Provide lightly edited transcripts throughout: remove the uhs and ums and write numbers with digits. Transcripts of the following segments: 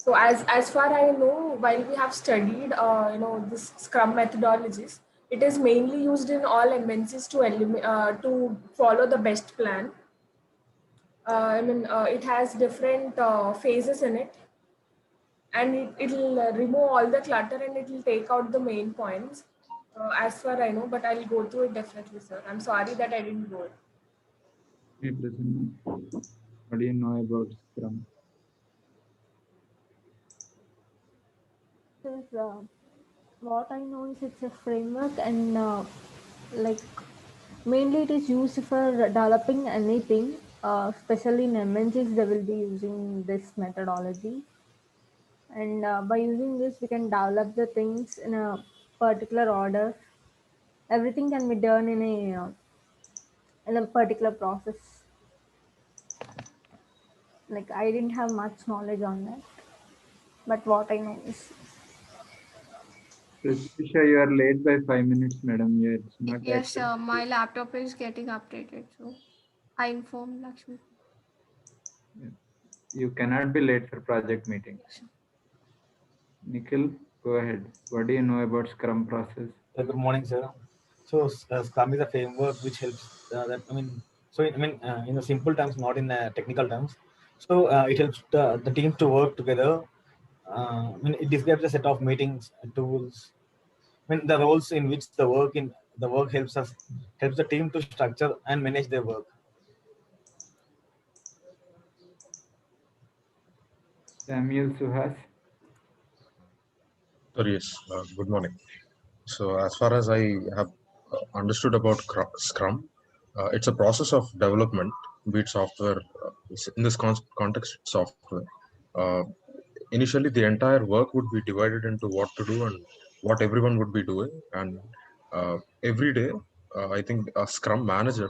So as far I know, while we have studied this Scrum methodologies, it is mainly used in all MNCs to follow the best plan. It has different phases in it, and it'll remove all the clutter and it'll take out the main points. As far I know, but I'll go through it definitely, sir. I'm sorry that I didn't go it. Hey, Prasanna, what do you know about Scrum? Since what I know is it's a framework and like mainly it is used for developing anything, especially in MNCs they will be using this methodology. And by using this we can develop the things in a particular order. Everything can be done in a particular process. Like I didn't have much knowledge on that, but what I know is Pratyusha, you are late by 5 minutes, madam. Yeah, it's not Yes, accepted. my laptop is getting updated, so I informed Lakshmi. Yeah. You cannot be late for project meeting. Yes, Nikhil, go ahead. What do you know about Scrum process? Good morning, sir. So Scrum is a framework which helps. In the simple terms, not in technical terms. So it helps the teams to work together. It describes a set of meetings, tools. The roles in which the work helps the team to structure and manage their work. Samuel Suhas. Sorry, yes. Good morning. So, as far as I have understood about Scrum, it's a process of development, be it software. In this context, it's software. Uh, Initially, the entire work would be divided into what to do and what everyone would be doing. And every day, I think a Scrum manager,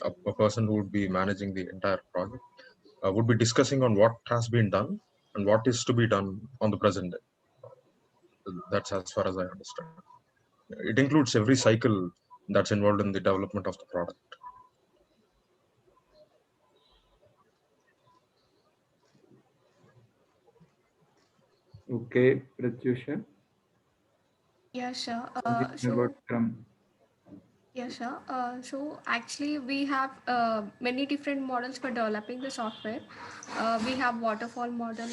a person who would be managing the entire project, would be discussing on what has been done and what is to be done on the present day. That's as far as I understand. It includes every cycle that's involved in the development of the product. Okay, Pratyusha. yes, sir. What do you know about Scrum? Yes, sir. So actually, we have many different models for developing the software. We have waterfall model,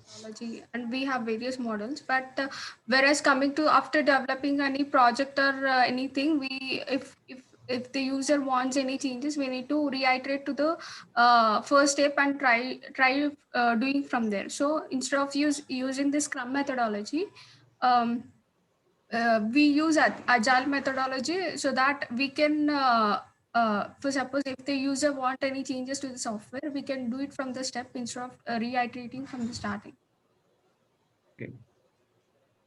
methodology, and we have various models. But whereas coming to after developing any project or anything, we if the user wants any changes, we need to reiterate to the first step and try doing from there. So instead of using the Scrum methodology. Um, we use agile methodology so that we can for suppose if the user want any changes to the software, we can do it from the step instead of reiterating from the starting. Okay.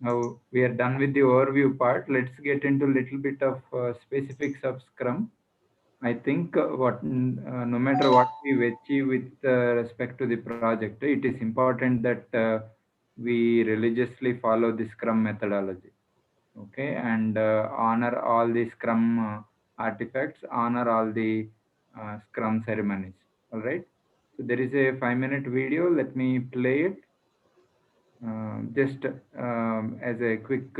Now we are done with the overview part. Let's get into a little bit of specifics of Scrum. I think no matter what we achieve with respect to the project, it is important that we religiously follow the Scrum methodology. Okay, and honor all the Scrum artifacts, honor all the Scrum ceremonies. All right. So there is a 5-minute video. Let me play it. Just as a quick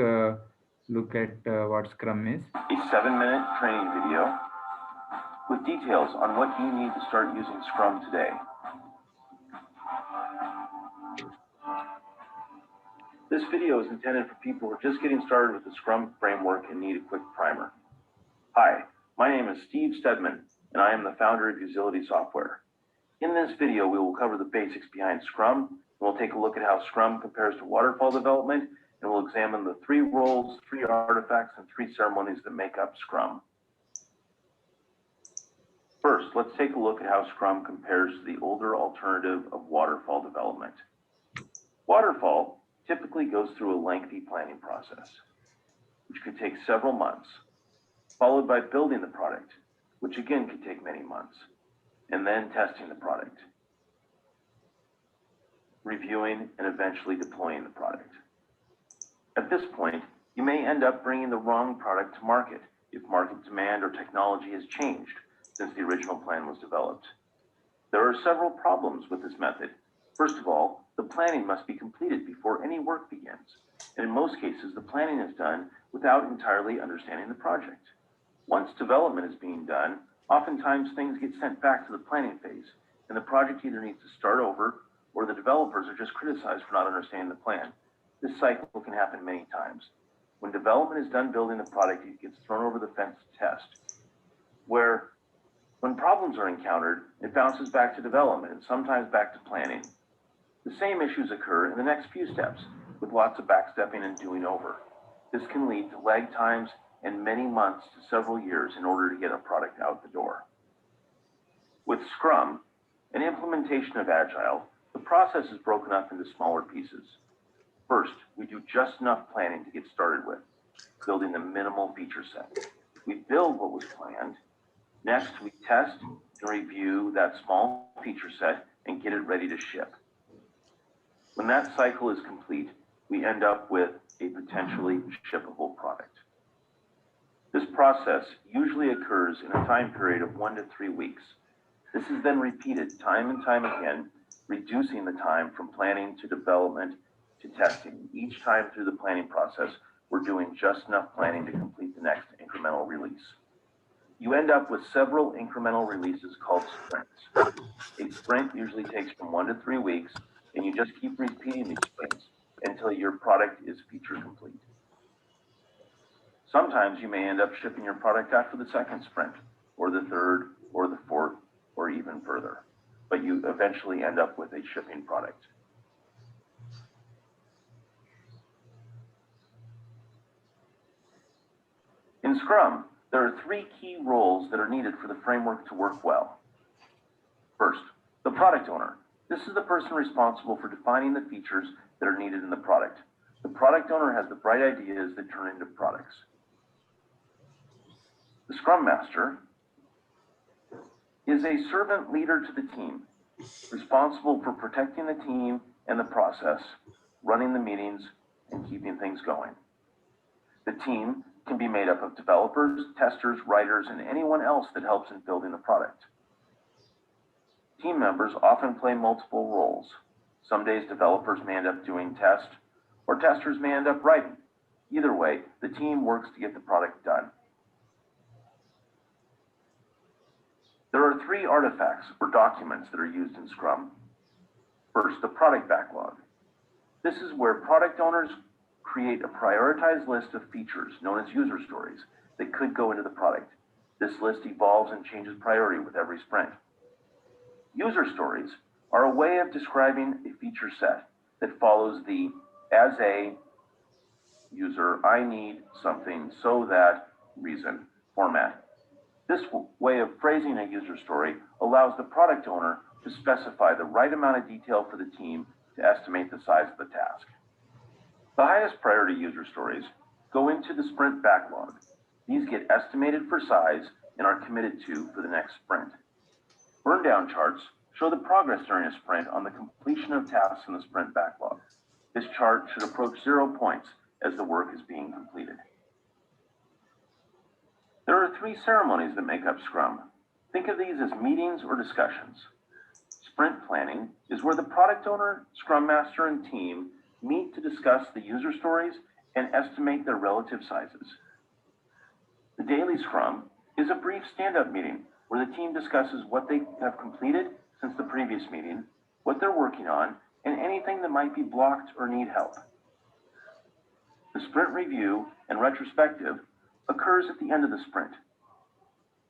look at what Scrum is. A 7-minute training video with details on what you need to start using Scrum today. This video is intended for people who are just getting started with the Scrum framework and need a quick primer. Hi, my name is Steve Stedman, and I am the founder of Usility Software. In this video, we will cover the basics behind Scrum, and we'll take a look at how Scrum compares to waterfall development, and we'll examine the 3 roles, 3 artifacts, and 3 ceremonies that make up Scrum. First, let's take a look at how Scrum compares to the older alternative of waterfall development. Waterfall typically goes through a lengthy planning process, which could take several months, followed by building the product, which again could take many months, and then testing the product, reviewing, and eventually deploying the product. At this point, you may end up bringing the wrong product to market if market demand or technology has changed since the original plan was developed. There are several problems with this method. First of all, the planning must be completed before any work begins. And in most cases, the planning is done without entirely understanding the project. Once development is being done, oftentimes things get sent back to the planning phase, and the project either needs to start over or the developers are just criticized for not understanding the plan. This cycle can happen many times. When development is done building the product, it gets thrown over the fence to test, where when problems are encountered, it bounces back to development and sometimes back to planning. The same issues occur in the next few steps, with lots of backstepping and doing over. This can lead to lag times and many months to several years in order to get a product out the door. With Scrum, an implementation of Agile, the process is broken up into smaller pieces. First, we do just enough planning to get started with, building the minimal feature set. We build what was planned. Next, we test and review that small feature set and get it ready to ship. When that cycle is complete, we end up with a potentially shippable product. This process usually occurs in a time period of 1 to 3 weeks. This is then repeated time and time again, reducing the time from planning to development to testing. Each time through the planning process, we're doing just enough planning to complete the next incremental release. You end up with several incremental releases called sprints. A sprint usually takes from 1 to 3 weeks, and you just keep repeating these sprints until your product is feature complete. Sometimes you may end up shipping your product after the second sprint, or the third, or the fourth, or even further, but you eventually end up with a shipping product. In Scrum, there are 3 key roles that are needed for the framework to work well. First, the product owner. This is the person responsible for defining the features that are needed in the product. The product owner has the bright ideas that turn into products. The Scrum Master is a servant leader to the team, responsible for protecting the team and the process, running the meetings, and keeping things going. The team can be made up of developers, testers, writers, and anyone else that helps in building the product. Team members often play multiple roles. Some days developers may end up doing tests, or testers may end up writing. Either way, the team works to get the product done. There are 3 artifacts or documents that are used in Scrum. First, the product backlog. This is where product owners create a prioritized list of features known as user stories that could go into the product. This list evolves and changes priority with every sprint. User stories are a way of describing a feature set that follows the as a user, I need something so that reason format. This way of phrasing a user story allows the product owner to specify the right amount of detail for the team to estimate the size of the task. The highest priority user stories go into the sprint backlog. These get estimated for size and are committed to for the next sprint. Burn down charts show the progress during a sprint on the completion of tasks in the sprint backlog. This chart should approach 0 points as the work is being completed. There are 3 ceremonies that make up Scrum. Think of these as meetings or discussions. Sprint planning is where the product owner, Scrum Master, and team meet to discuss the user stories and estimate their relative sizes. The daily Scrum is a brief stand-up meeting where the team discusses what they have completed since the previous meeting, what they're working on, and anything that might be blocked or need help. The sprint review and retrospective occurs at the end of the sprint.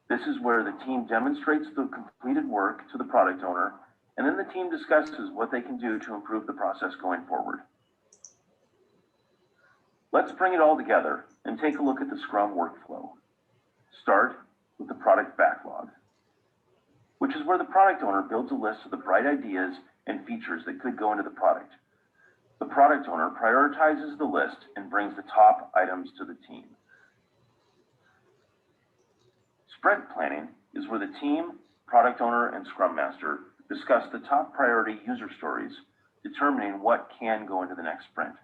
This is where the team demonstrates the completed work to the product owner, and then the team discusses what they can do to improve the process going forward. Let's bring it all together and take a look at the Scrum workflow. Start with the product backlog, which is where the product owner builds a list of the bright ideas and features that could go into the product. The product owner prioritizes the list and brings the top items to the team. Sprint planning is where the team, product owner, and Scrum Master discuss the top priority user stories, determining what can go into the next sprint.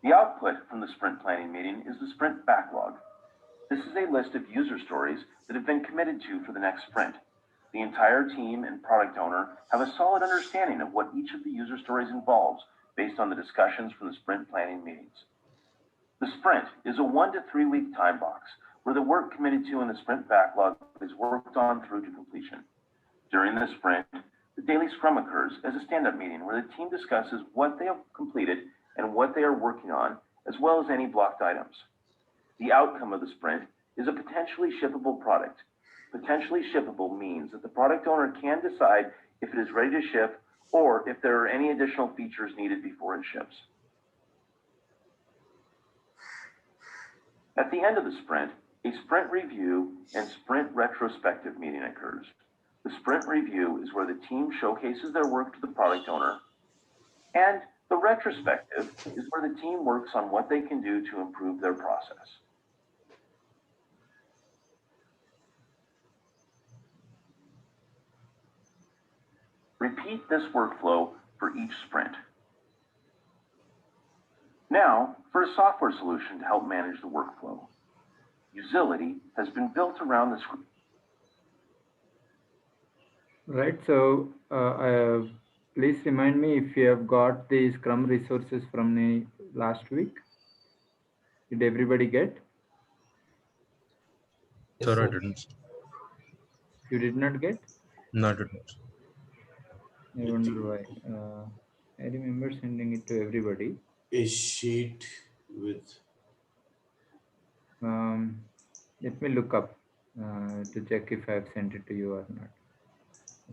The output from the sprint planning meeting is the sprint backlog. This is a list of user stories that have been committed to for the next sprint. The entire team and product owner have a solid understanding of what each of the user stories involves based on the discussions from the sprint planning meetings. The sprint is a 1 to 3 week time box where the work committed to in the sprint backlog is worked on through to completion. During the sprint, the daily scrum occurs as a stand-up meeting where the team discusses what they have completed and what they are working on, as well as any blocked items. The outcome of the sprint is a potentially shippable product. Potentially shippable means that the product owner can decide if it is ready to ship or if there are any additional features needed before it ships. At the end of the sprint, a sprint review and sprint retrospective meeting occurs. The sprint review is where the team showcases their work to the product owner, and the retrospective is where the team works on what they can do to improve their process. Repeat this workflow for each sprint. Now, for a software solution to help manage the workflow. Usility has been built around the script. Right, so please remind me if you have got the Scrum resources from the last week. Did everybody get? Sir, I didn't. You did not get? No, I didn't. I wonder why. I remember sending it to everybody. A sheet with. Let me look up to check if I have sent it to you or not.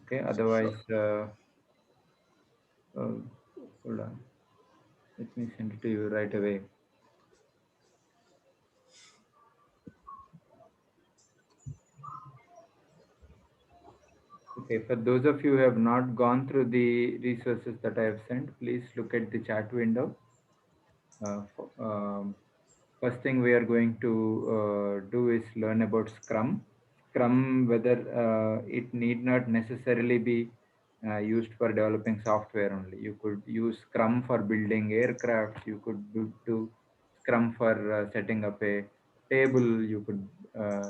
Okay, otherwise, hold on. Let me send it to you right away. Okay, for those of you who have not gone through the resources that I have sent, please look at the chat window. First thing we are going to do is learn about Scrum. Scrum, whether it need not necessarily be used for developing software only. You could use Scrum for building aircraft. You could do Scrum for setting up a table. You could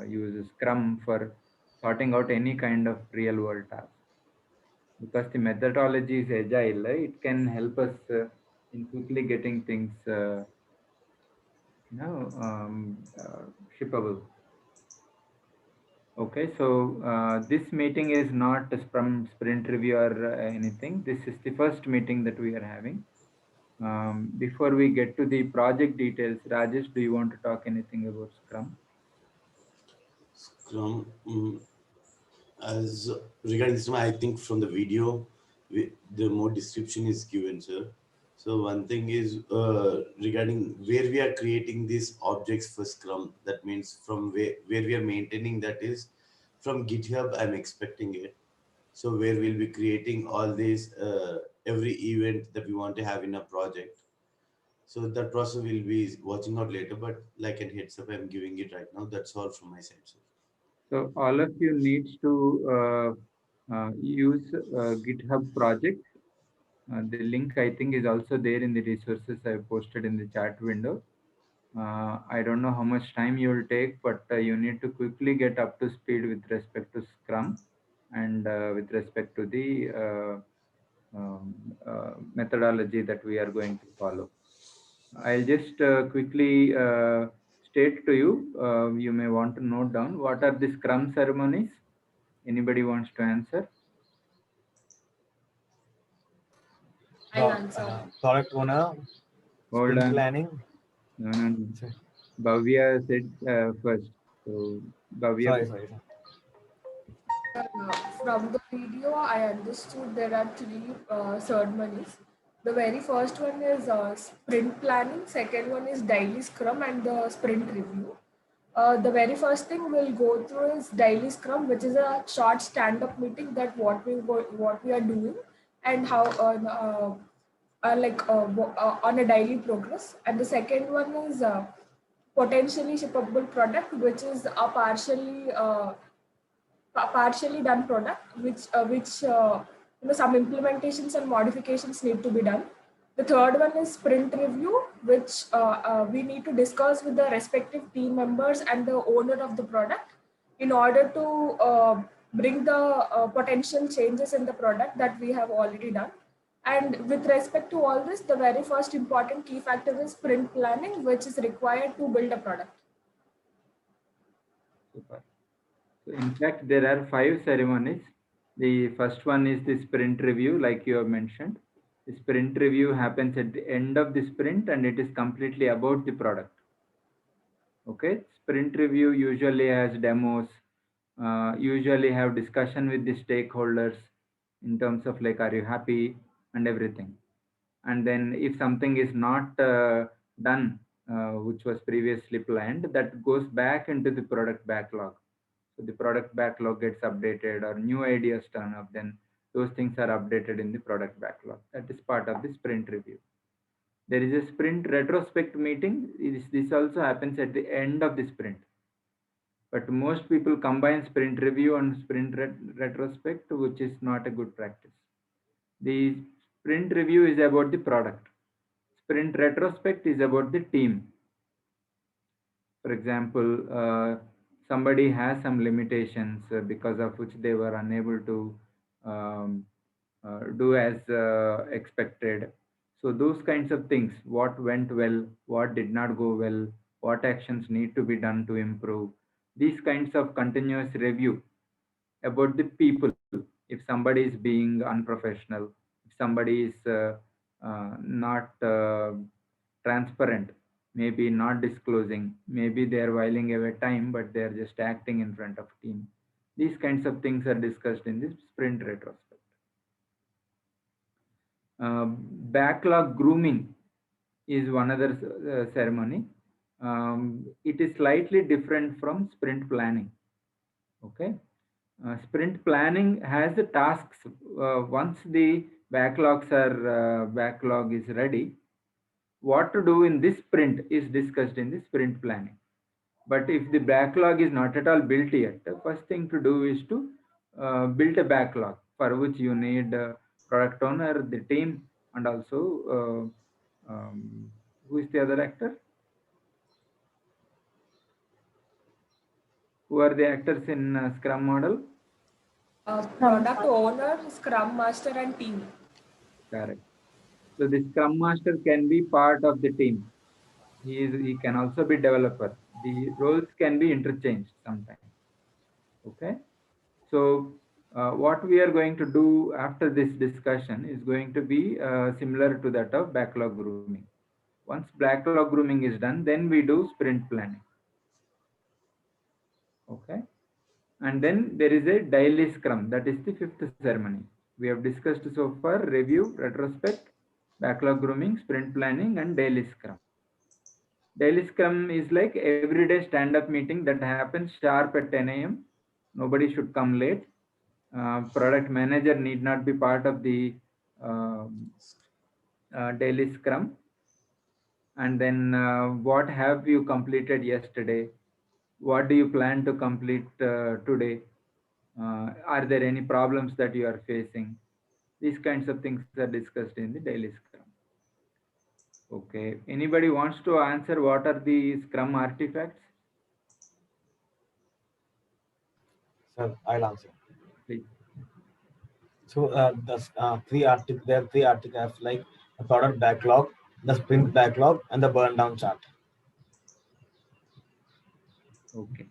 use Scrum for sorting out any kind of real world task. Because the methodology is agile, it can help us in quickly getting things shippable. Okay, so this meeting is not a sprint review or anything. This is the first meeting that we are having. Before we get to the project details, Rajesh, do you want to talk anything about Scrum? Scrum, as regarding this, I think from the video, the more description is given, sir. So one thing is regarding where we are creating these objects for Scrum. That means from where we are maintaining, that is from GitHub. I'm expecting it. So where we'll be creating all these every event that we want to have in a project. So that process will be watching out later, but like a heads up, I'm giving it right now. That's all from my side, sir. So all of you needs to use GitHub project. The link I think is also there in the resources I posted in the chat window. I don't know how much time you will take, but you need to quickly get up to speed with respect to Scrum and with respect to the methodology that we are going to follow. I'll just quickly state to you, you may want to note down what are the Scrum ceremonies. Anybody wants to answer? I'll answer. Product owner, Hold sprint on. planning. No. Bhavya said first. So Bhavya. Sorry. From the video, I understood there are three ceremonies. The very first one is sprint planning, second one is daily scrum, and the sprint review. The very first thing we'll go through is daily scrum, which is a short stand-up meeting that what we are doing and how on a daily progress. And the second one is potentially shippable product, which is a partially done product, which some implementations and modifications need to be done. The third one is sprint review, which we need to discuss with the respective team members and the owner of the product in order to bring the potential changes in the product that we have already done. And with respect to all this, the very first important key factor is sprint planning, which is required to build a product. Super. So in fact, there are 5 ceremonies. The first one is the sprint review, like you have mentioned. The sprint review happens at the end of the sprint and it is completely about the product. Okay, sprint review usually has demos, usually have discussion with the stakeholders in terms of like, are you happy and everything. And then if something is not done, which was previously planned, that goes back into the product backlog. So the product backlog gets updated or new ideas turn up, then those things are updated in the product backlog. That is part of the sprint review. There is a sprint retrospect meeting. This also happens at the end of the sprint. But most people combine sprint review and sprint retrospect, which is not a good practice. The sprint review is about the product. Sprint retrospect is about the team. For example, somebody has some limitations because of which they were unable to do as expected. So those kinds of things, what went well, what did not go well, what actions need to be done to improve, these kinds of continuous review about the people. If somebody is being unprofessional, if somebody is not transparent, maybe not disclosing, maybe they are whiling away time, but they are just acting in front of team. These kinds of things are discussed in this sprint retrospect. Backlog grooming is one other ceremony. It is slightly different from sprint planning. Okay. Sprint planning has the tasks. Once the backlog is ready, what to do in this sprint is discussed in the sprint planning. But if the backlog is not at all built yet, the first thing to do is to build a backlog, for which you need product owner, the team, and also who is the other actor? Who are the actors in Scrum model? Product owner, Scrum Master, and team. Correct. So the Scrum Master can be part of the team. He can also be developer. The roles can be interchanged sometimes. Okay. So what we are going to do after this discussion is going to be similar to that of backlog grooming. Once backlog grooming is done, then we do sprint planning. Okay. And then there is a daily scrum. That is the 5th ceremony. We have discussed so far review, retrospect, backlog grooming, sprint planning, and daily scrum. Daily scrum is like everyday stand-up meeting that happens sharp at 10 a.m. Nobody should come late. Product manager need not be part of the daily scrum. And then what have you completed yesterday? What do you plan to complete today? Are there any problems that you are facing? These kinds of things are discussed in the daily scrum. Okay. Anybody wants to answer what are the scrum artifacts? Sir, I'll answer. Please. So there are three artifacts like the product backlog, the sprint backlog, and the burn down chart. Okay.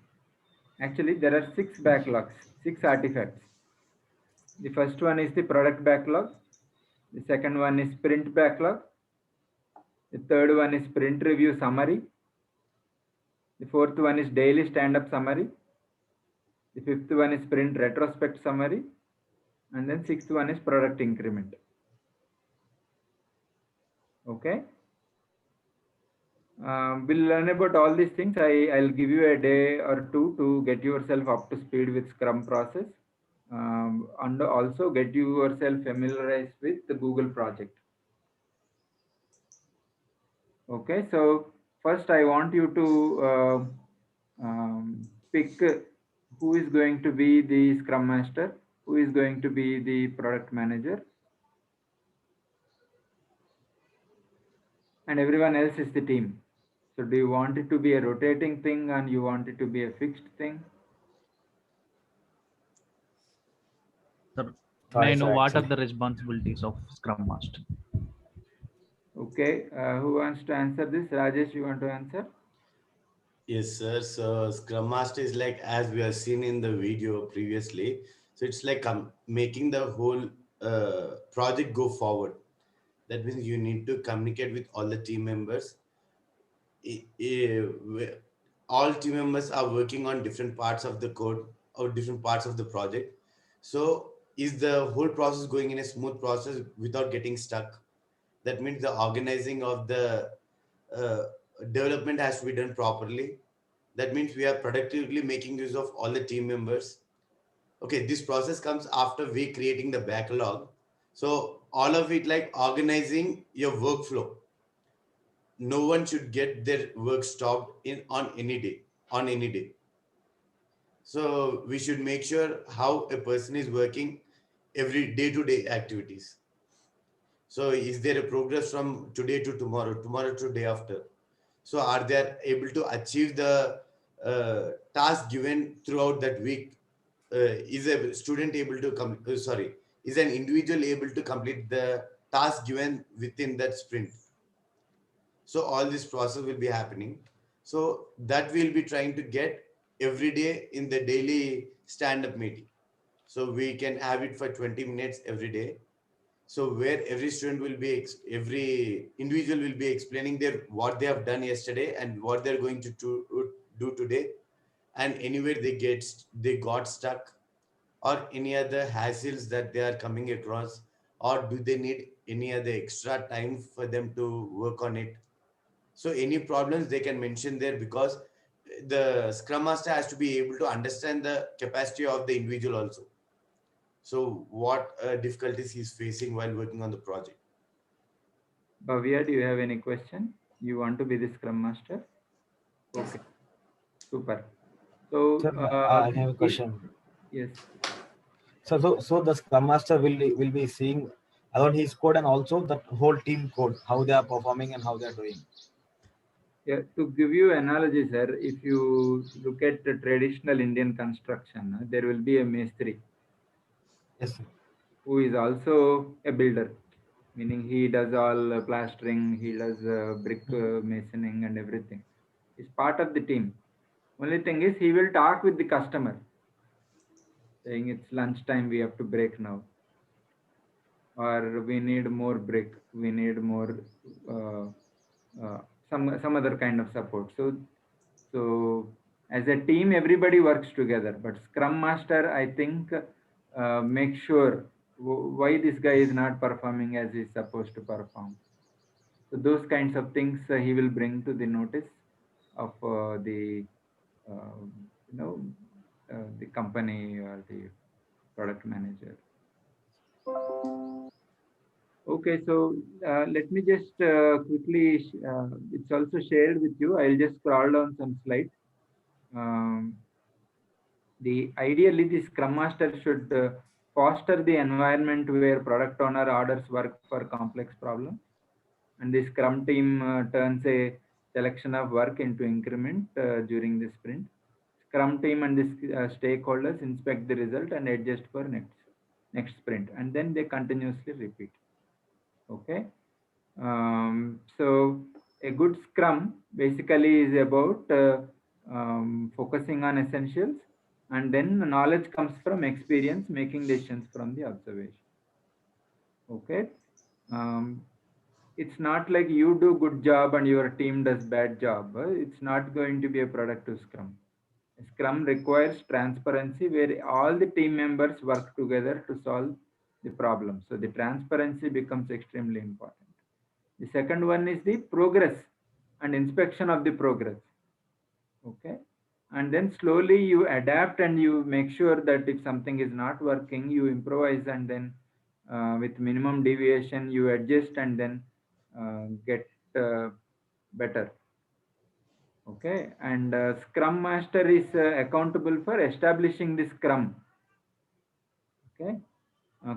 Actually, there are 6 backlogs, 6 artifacts. The first one is the product backlog. The second one is sprint backlog. The third one is sprint review summary. The fourth one is daily stand-up summary. The fifth one is sprint retrospect summary. And then sixth one is product increment. Okay. We'll learn about all these things. I'll give you a day or two to get yourself up to speed with Scrum process. And also get yourself familiarized with the Google project. Okay, so first I want you to pick who is going to be the Scrum Master, who is going to be the product manager, and everyone else is the team. So do you want it to be a rotating thing and you want it to be a fixed thing? Sir, Try, may I know sir, what are actually. the responsibilities of Scrum Master? Okay, who wants to answer this? Rajesh, you want to answer? Yes, sir. So Scrum Master is like, as we have seen in the video previously, so it's like making the whole project go forward. That means you need to communicate with all the team members. All team members are working on different parts of the code or different parts of the project. So is the whole process going in a smooth process without getting stuck? That means the organizing of the uh, development has to be done properly. That means we are productively making use of all the team members. Okay, this process comes after we creating the backlog. So all of it like organizing your workflow. No one should get their work stopped in on any day. So we should make sure how a person is working every day to day activities. So is there a progress from today to tomorrow, tomorrow to day after? So are they able to achieve the task given throughout that week? Is a student able to come? Sorry, is an individual able to complete the task given within that sprint? So all this process will be happening. So that we'll be trying to get every day in the daily stand-up meeting. So we can have it for 20 minutes every day. So where every student will be, every individual will be explaining their what they have done yesterday and what they're going to do today, and anywhere they got stuck, or any other hassles that they are coming across, or do they need any other extra time for them to work on it. So any problems they can mention there, because the scrum master has to be able to understand the capacity of the individual also. So what difficulties he's facing while working on the project. Bhavya, do you have any question? You want to be the Scrum Master? Yes. Okay, super. So, Sir, I have a if, question. yes. So the Scrum Master will be seeing about his code and also the whole team code, how they are performing and how they are doing. Yeah, to give you analogy, sir, if you look at the traditional Indian construction, there will be a Mestri. Yes, sir. Who is also a builder, meaning he does all plastering, he does brick masoning and everything. He's part of the team. Only thing is he will talk with the customer, saying it's lunchtime, we have to break now, or we need more brick, we need more uh, some other kind of support. So as a team, everybody works together. But Scrum Master, I think, make sure why this guy is not performing as he's supposed to perform. So those kinds of things he will bring to the notice of the uh, you know the company or the product manager. Okay, so let me just quickly, it's also shared with you. I'll just scroll down some slides. Um, Ideally, the Scrum Master should foster the environment where product owner orders work for complex problems, and the Scrum team turns a selection of work into increment during the sprint. Scrum team and the stakeholders inspect the result and adjust for next sprint, and then they continuously repeat. Okay. So a good Scrum basically is about focusing on essentials, and then knowledge comes from experience, making decisions from the observation. Okay. Um, it's not like you do good job and your team does bad job. It's not going to be a productive Scrum. Scrum requires transparency where all the team members work together to solve the problem. So the transparency becomes extremely important. The second one is the progress and inspection of the progress. Okay. And then slowly you adapt and you make sure that if something is not working, you improvise, and then with minimum deviation, you adjust and then get better. Okay. And Scrum Master is accountable for establishing the Scrum. Okay.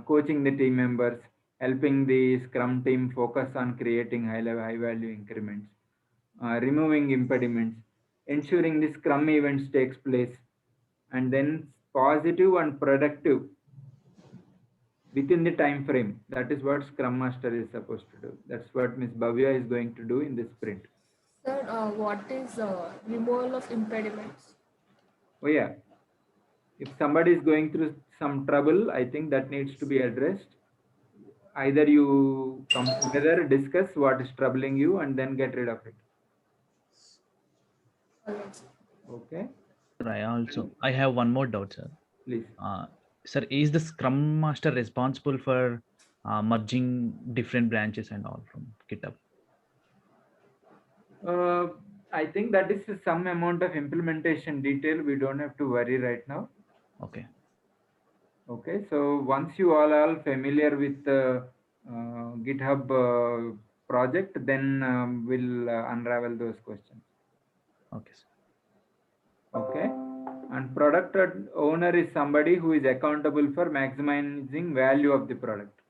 Coaching the team members, helping the Scrum team focus on creating high value increments, removing impediments, ensuring the Scrum events takes place, and then positive and productive within the time frame. That is what Scrum Master is supposed to do. That's what Ms. Bhavya is going to do in this sprint. Sir, what is removal of impediments? Oh yeah, if somebody is going through some trouble, I think that needs to be addressed. Either you come together, discuss what is troubling you, and then get rid of it. Okay. Sir, I have one more doubt, sir. Please. Sir, is the Scrum Master responsible for merging different branches and all from GitHub? I think that is some amount of implementation detail. We don't have to worry right now. Okay. Okay, so once you all are familiar with the GitHub project, then we'll unravel those questions. Okay, sir. Okay, and product owner is somebody who is accountable for maximizing value of the product.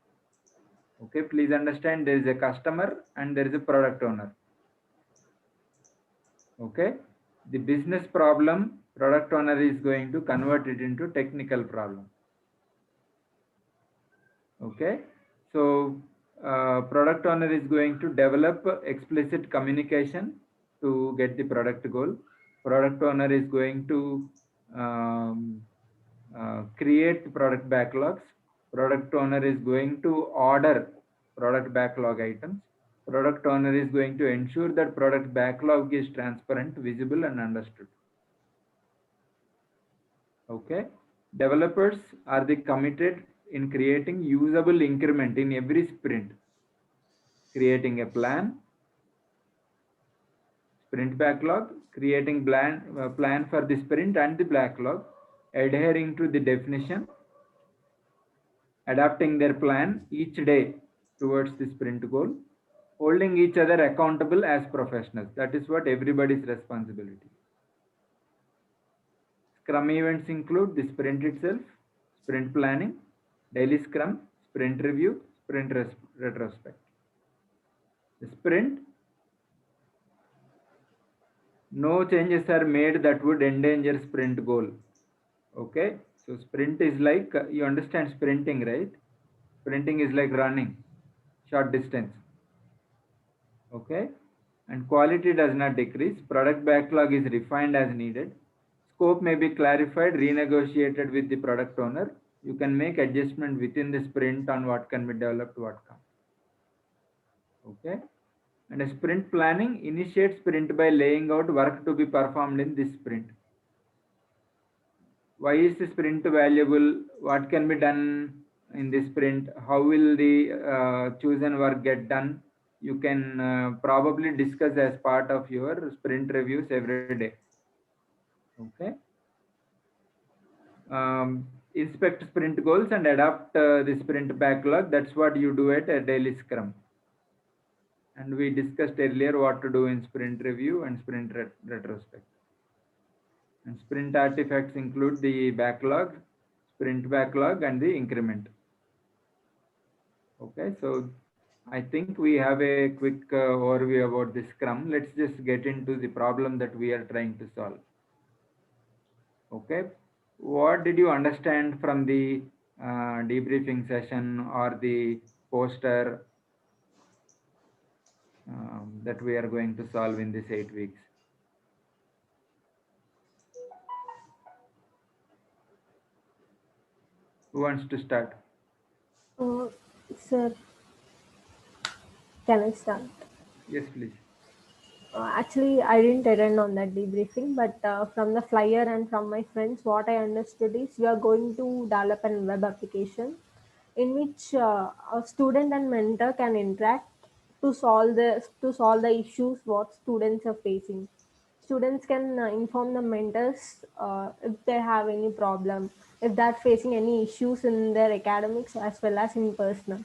Okay, please understand there is a customer and there is a product owner. Okay, the business problem, product owner is going to convert it into technical problem. Okay, so product owner is going to develop explicit communication to get the product goal. Product owner is going to create product backlogs. Product owner is going to order product backlog items. Product owner is going to ensure that product backlog is transparent, visible, and understood. Okay, developers are the committed in creating usable increment in every sprint, creating a plan, sprint backlog, creating plan for the sprint and the backlog, adhering to the definition, adapting their plan each day towards the sprint goal, holding each other accountable as professionals. That is what everybody's responsibility. Scrum events include the sprint itself, sprint planning, daily scrum, sprint review, sprint retrospect. The sprint, no changes are made that would endanger sprint goal. Okay, so sprint is like, you understand sprinting, right? Sprinting is like running, short distance. Okay, and quality does not decrease. Product backlog is refined as needed. Scope may be clarified, renegotiated with the product owner. You can make adjustment within the sprint on what can be developed, what can't. Okay, and a sprint planning initiates sprint by laying out work to be performed in this sprint. Why is the sprint valuable? What can be done in this sprint? How will the chosen work get done? You can probably discuss as part of your sprint reviews every day. Okay. Inspect sprint goals and adapt the sprint backlog. That's what you do at a daily scrum. And we discussed earlier what to do in sprint review and sprint retrospect. And sprint artifacts include the backlog, sprint backlog, and the increment. Okay, so I think we have a quick overview about the Scrum. Let's just get into the problem that we are trying to solve. Okay, what did you understand from the debriefing session or the poster that we are going to solve in this 8 weeks? Who wants to start? Sir, can I start? Yes, please. Actually, I didn't attend on that debriefing, but from the flyer and from my friends, what I understood is we are going to develop a web application in which a student and mentor can interact to solve the issues what students are facing. Students can inform the mentors if they have any problem, if they're facing any issues in their academics as well as in personal.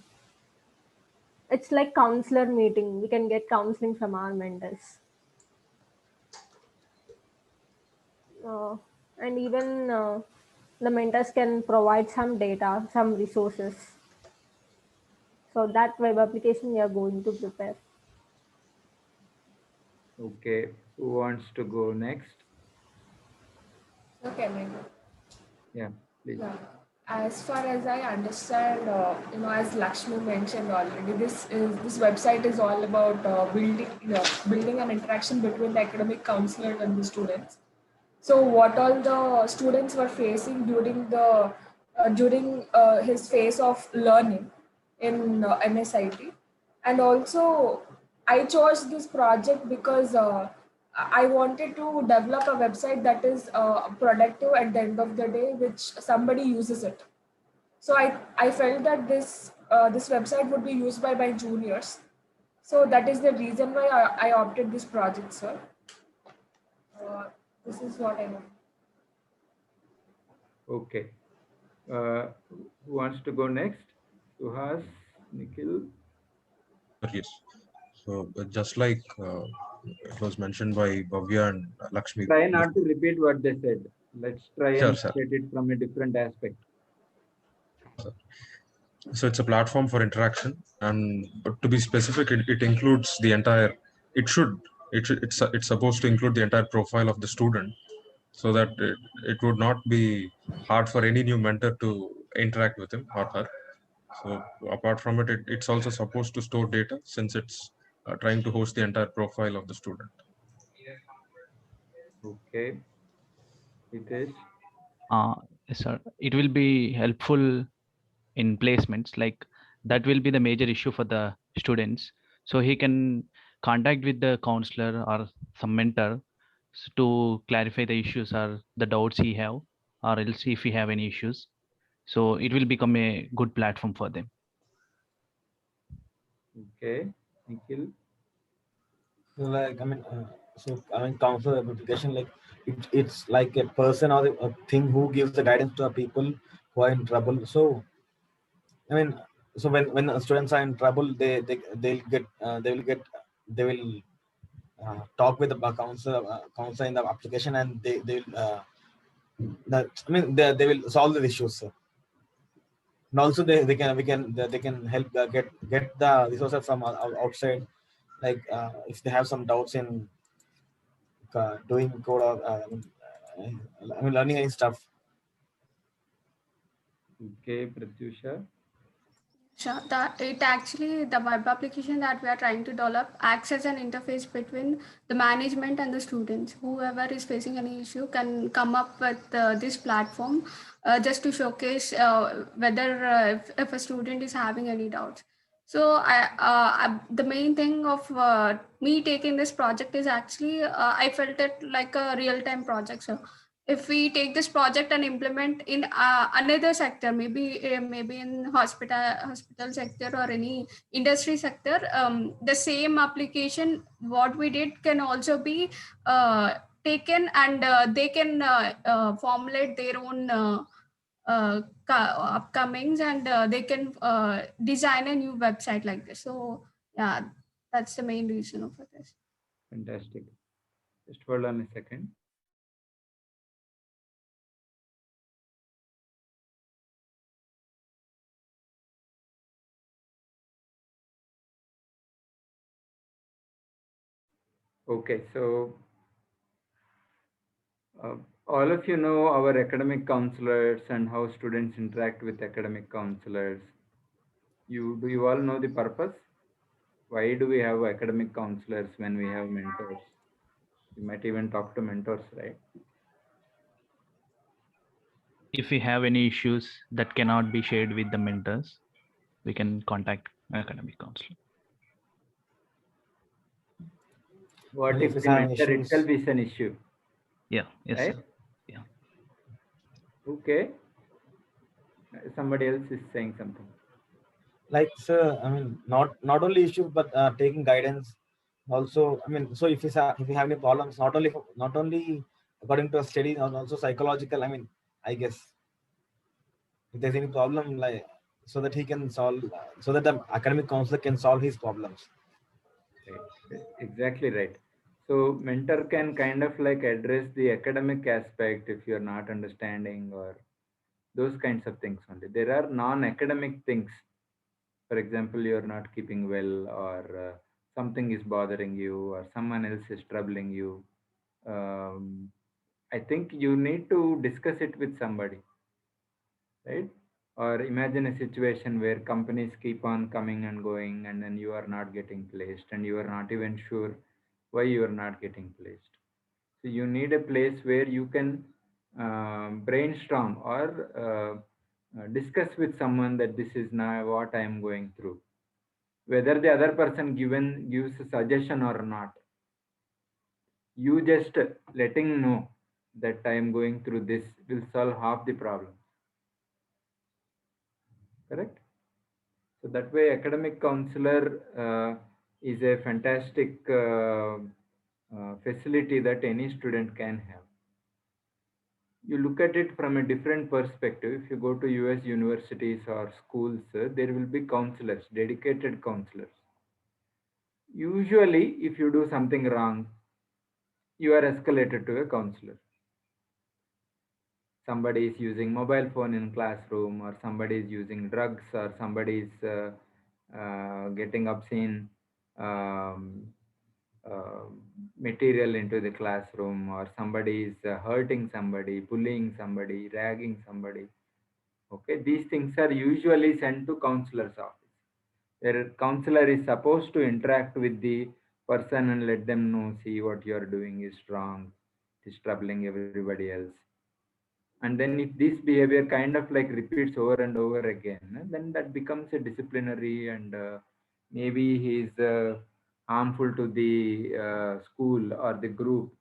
It's like counselor meeting. We can get counseling from our mentors. uh, and even the mentors can provide some data, some resources. So that web application we are going to prepare. Okay, who wants to go next? Okay, maybe. Yeah, please. Yeah. As far as I understand, as Lakshmi mentioned already, this website is all about building an interaction between the academic counselor and the students. So what all the students were facing during his phase of learning in MSIT, and also I chose this project because I wanted to develop a website that is productive at the end of the day, which somebody uses it. So I felt that this website would be used by my juniors. So that is the reason why I opted this project, sir. Uh, this is what I know. Okay. Who wants to go next? Suhas, Nikhil? Yes. So just like it was mentioned by Bhavya and Lakshmi. Try not to repeat what they said. Let's try Sure, and sir. state it from a different aspect. So it's a platform for interaction, and but to be specific, it includes the entire. It's supposed to include the entire profile of the student, so that it would not be hard for any new mentor to interact with him or her. So apart from it, it's also supposed to store data, since it's trying to host the entire profile of the student. Okay. It is. Yes, sir. It will be helpful in placements, like that will be the major issue for the students. So he can contact with the counselor or some mentor to clarify the issues or the doubts he have, or else if he have any issues. So it will become a good platform for them. Okay. Nikhil? Like counselor application, like it's like a person or a thing who gives the guidance to the people who are in trouble. So I mean, so when students are in trouble, they will talk with the counselor in the application, and they will they will solve the issues, sir. And also they can help get the resources from outside, like if they have some doubts in doing code or learning any stuff. Okay, Pratyusha? Sure. That it actually, the web application that we are trying to develop acts as an interface between the management and the students. Whoever is facing any issue can come up with this platform just to showcase whether if a student is having any doubts. So the main thing of me taking this project is actually I felt it like a real time project. So if we take this project and implement in another sector, maybe in hospital sector or any industry sector, the same application what we did can also be taken, and they can formulate their own upcomings, and they can design a new website like this. So yeah, that's the main reason for this. Fantastic. Just hold on a second. Okay, so all of you know our academic counselors and how students interact with academic counselors. Do you all know the purpose? Why do we have academic counselors when we have mentors? You might even talk to mentors, right? If we have any issues that cannot be shared with the mentors, we can contact academic counselor. What And if if the have mentor issues, itself is an issue? Yeah, yes, Right? sir. Yeah. Okay. Somebody else is saying something. like, sir, I mean, not only issues, but taking guidance. Also, I mean, so if you have any problems, not only according to a study, and also psychological. I mean, I guess if there's any problem, like, so that he can solve, so that the academic counselor can solve his problems. Right. Exactly right. So mentor can kind of like address the academic aspect if you're not understanding, or those kinds of things only. There are non-academic things. For example, you're not keeping well, or something is bothering you, or someone else is troubling you. I think you need to discuss it with somebody, right? Or imagine a situation where companies keep on coming and going, and then you are not getting placed, and you are not even sure why you are not getting placed. So you need a place where you can brainstorm or discuss with someone that this is now what I am going through. Whether the other person gives a suggestion or not, you just letting know that I am going through this will solve half the problem. Correct? So that way, academic counselor is a fantastic facility that any student can have. You look at it from a different perspective. If you go to US universities or schools, there will be counselors, dedicated counselors. Usually, if you do something wrong, you are escalated to a counselor. Somebody is using mobile phone in classroom, or somebody is using drugs, or somebody is getting obscene um, uh, material into the classroom, or somebody is hurting somebody, bullying somebody, ragging somebody. Okay, these things are usually sent to counselor's office, where counselor is supposed to interact with the person and let them know, see what you are doing is wrong, it is troubling everybody else. And then if this behavior kind of like repeats over and over again, then that becomes a disciplinary, and maybe he is harmful to the school or the group,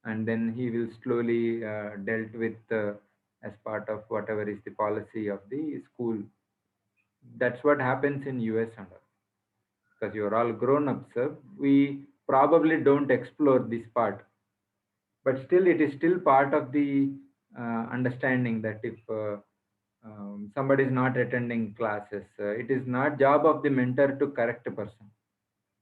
and then he will slowly dealt with as part of whatever is the policy of the school. That's what happens in US and all. Because you're all grown ups, we probably don't explore this part, but still it is still part of the understanding that if somebody is not attending classes, it is not job of the mentor to correct a person.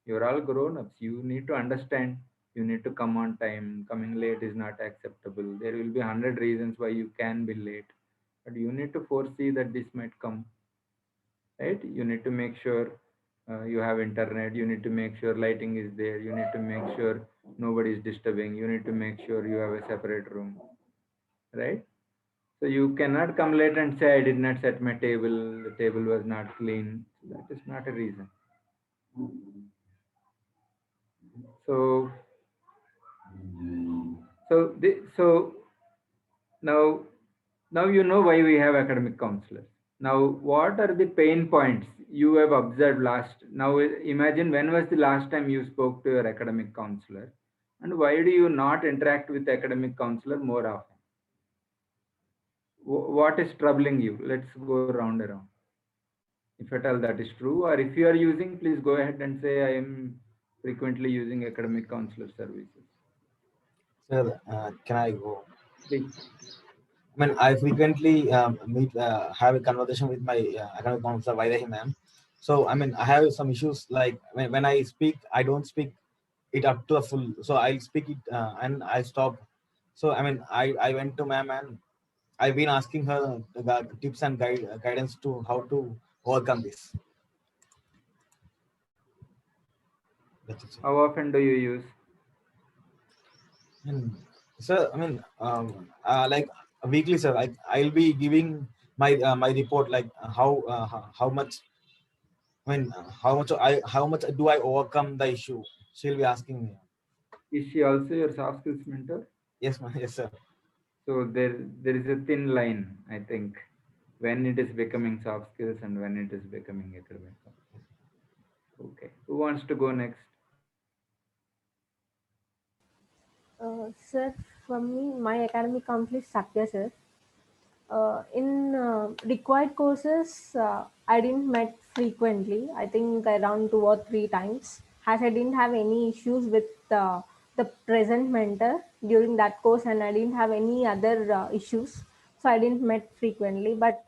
You're all grown ups, you need to understand, you need to come on time. Coming late is not acceptable. There will be 100 reasons why you can be late, but you need to foresee that this might come, right? You need to make sure you have internet, you need to make sure lighting is there, you need to make sure nobody is disturbing, you need to make sure you have a separate room, right? So you cannot come late and say, I did not set my table, the table was not clean. That is not a reason. So so now you know why we have academic counselors. Now, what are the pain points you have observed last? Now, imagine, when was the last time you spoke to your academic counselor, and why do you not interact with academic counselor more often? What is troubling you? Let's go round around. If at all that is true, or if you are using, please go ahead and say, I am frequently using academic counselor services. Sir, can I go? Please. I mean, I frequently have a conversation with my academic counselor, Vaidehi ma'am. So, I mean, I have some issues like when I speak, I don't speak it up to a full. So I'll speak it and I stop. So, I mean, I went to ma'am and I've been asking her the tips and guidance to how to overcome this. That's it, sir. How often do you use? And, sir, I mean, like weekly, sir. I'll be giving my report, like how much. I mean, how much do I overcome the issue? She'll be asking me. Is she also your soft skills mentor? Yes, ma'am. Yes, sir. So there is a thin line, I think, when it is becoming soft skills and when it is becoming academic. Okay, who wants to go next? Sir, for me, my academic counselor is Satya, sir. In required courses, I didn't met frequently. I think around 2 or 3 times. As I didn't have any issues with the present mentor during that course, and I didn't have any other issues, so I didn't met frequently. But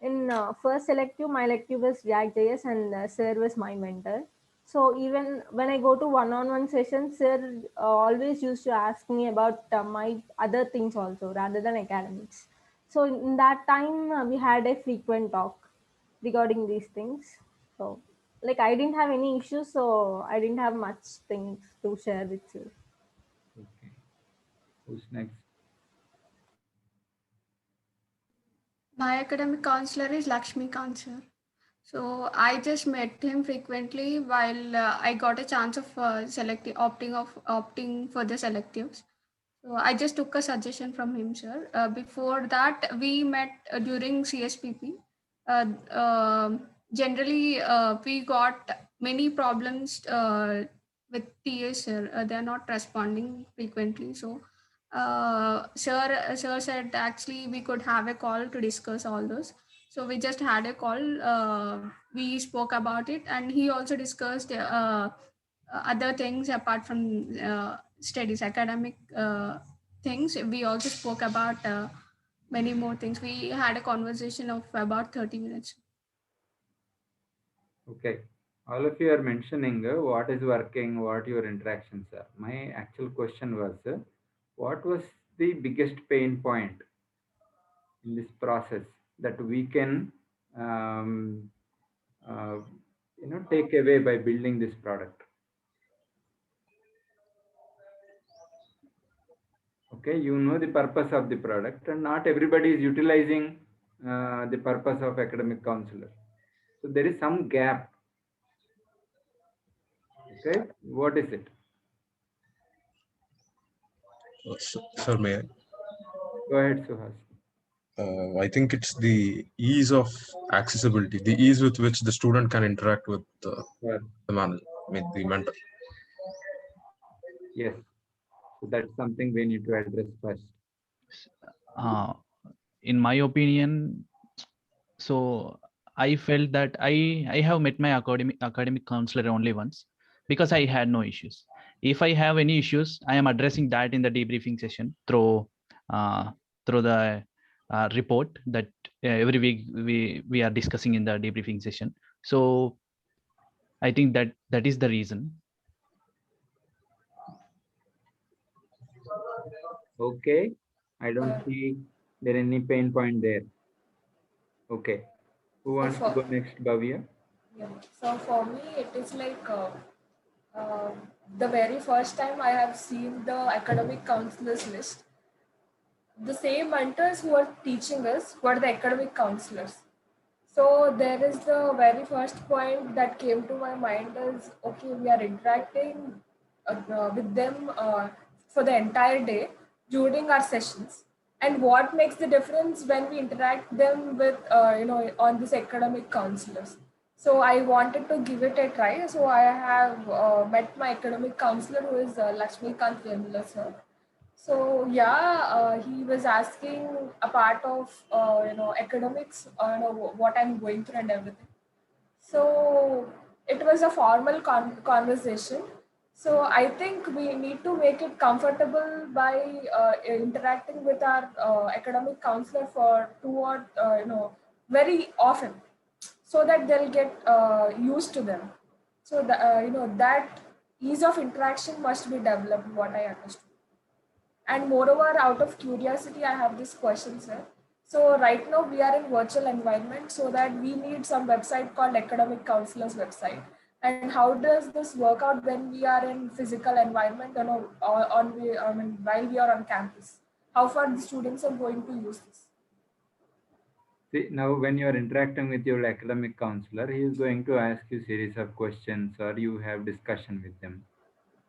in first elective, my elective was React.js, and Sir was my mentor. So even when I go to one-on-one sessions, Sir always used to ask me about my other things also rather than academics. So in that time, we had a frequent talk regarding these things. So like I didn't have any issues, so I didn't have much things to share with you. Okay, who's next? My academic counselor is Lakshmi Kansar. So I just met him frequently while I got a chance of opting for the selectives. So I just took a suggestion from him, sir. Before that, we met during CSPP. Generally, we got many problems with TAs, sir. They are not responding frequently. So, sir said actually we could have a call to discuss all those. So we just had a call. We spoke about it, and he also discussed other things apart from studies, academic things. We also spoke about many more things. We had a conversation of about 30 minutes. Okay. All of you are mentioning what is working, what your interactions are. My actual question was, what was the biggest pain point in this process that we can, um, uh, take away by building this product? Okay, you know the purpose of the product, and not everybody is utilizing the purpose of academic counselor. So there is some gap. Okay, what is it? Sir, may I? Go ahead, Suhas. I think it's the ease of accessibility, the ease with which the student can interact with the manager, the mentor. Yes, so that's something we need to address first. In my opinion, so I felt that I have met my academic counselor only once because I had no issues. If I have any issues, I am addressing that in the debriefing session through the report that every week we are discussing in the debriefing session. So I think that is the reason. Okay, I don't see there any pain point there. Okay, who wants to go next, Bhavya? Yeah. So for me, it is like the very first time I have seen the academic counselors list. The same mentors who are teaching us were the academic counselors. So there is the very first point that came to my mind is, okay, we are interacting with them for the entire day during our sessions, and what makes the difference when we interact them with on this academic counselors. So I wanted to give it a try. So I have met my academic counselor, who is Lakshmikant Vemula sir. So yeah, he was asking a part of academics, what I'm going through and everything. So it was a formal conversation. So I think we need to make it comfortable by interacting with our academic counselor for 2 or very often, so that they'll get used to them. So that ease of interaction must be developed. What I understood. And moreover, out of curiosity, I have this question, sir. So right now we are in virtual environment, so that we need some website called Academic Counselors website. And how does this work out when we are in physical environment, while we are on campus? How far the students are going to use this? See, now when you are interacting with your academic counselor, he is going to ask you series of questions or you have discussion with them.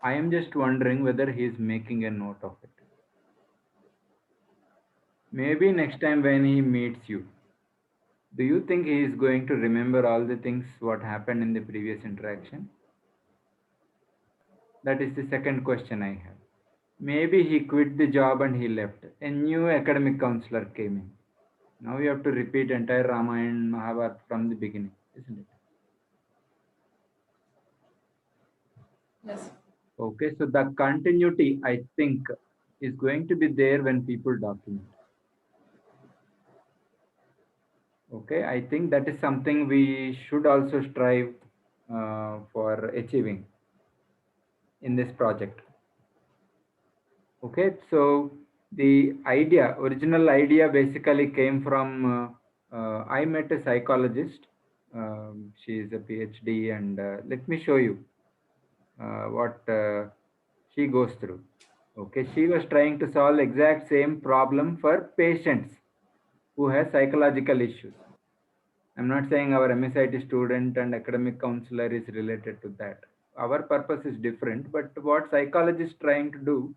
I am just wondering whether he is making a note of it. Maybe next time when he meets you, do you think he is going to remember all the things what happened in the previous interaction? That is the second question I have. Maybe he quit the job and he left. A new academic counselor came in. Now you have to repeat entire Ramayana and Mahabharata from the beginning, isn't it? Yes. Okay, so the continuity, I think, is going to be there when people document. Okay, I think that is something we should also strive for achieving in this project. Okay, so the original idea basically came from, I met a psychologist. She is a PhD, and let me show you what she goes through. Okay, she was trying to solve exact same problem for patients who has psychological issues. I'm not saying our MSIT student and academic counselor is related to that. Our purpose is different, but what psychologists trying to do,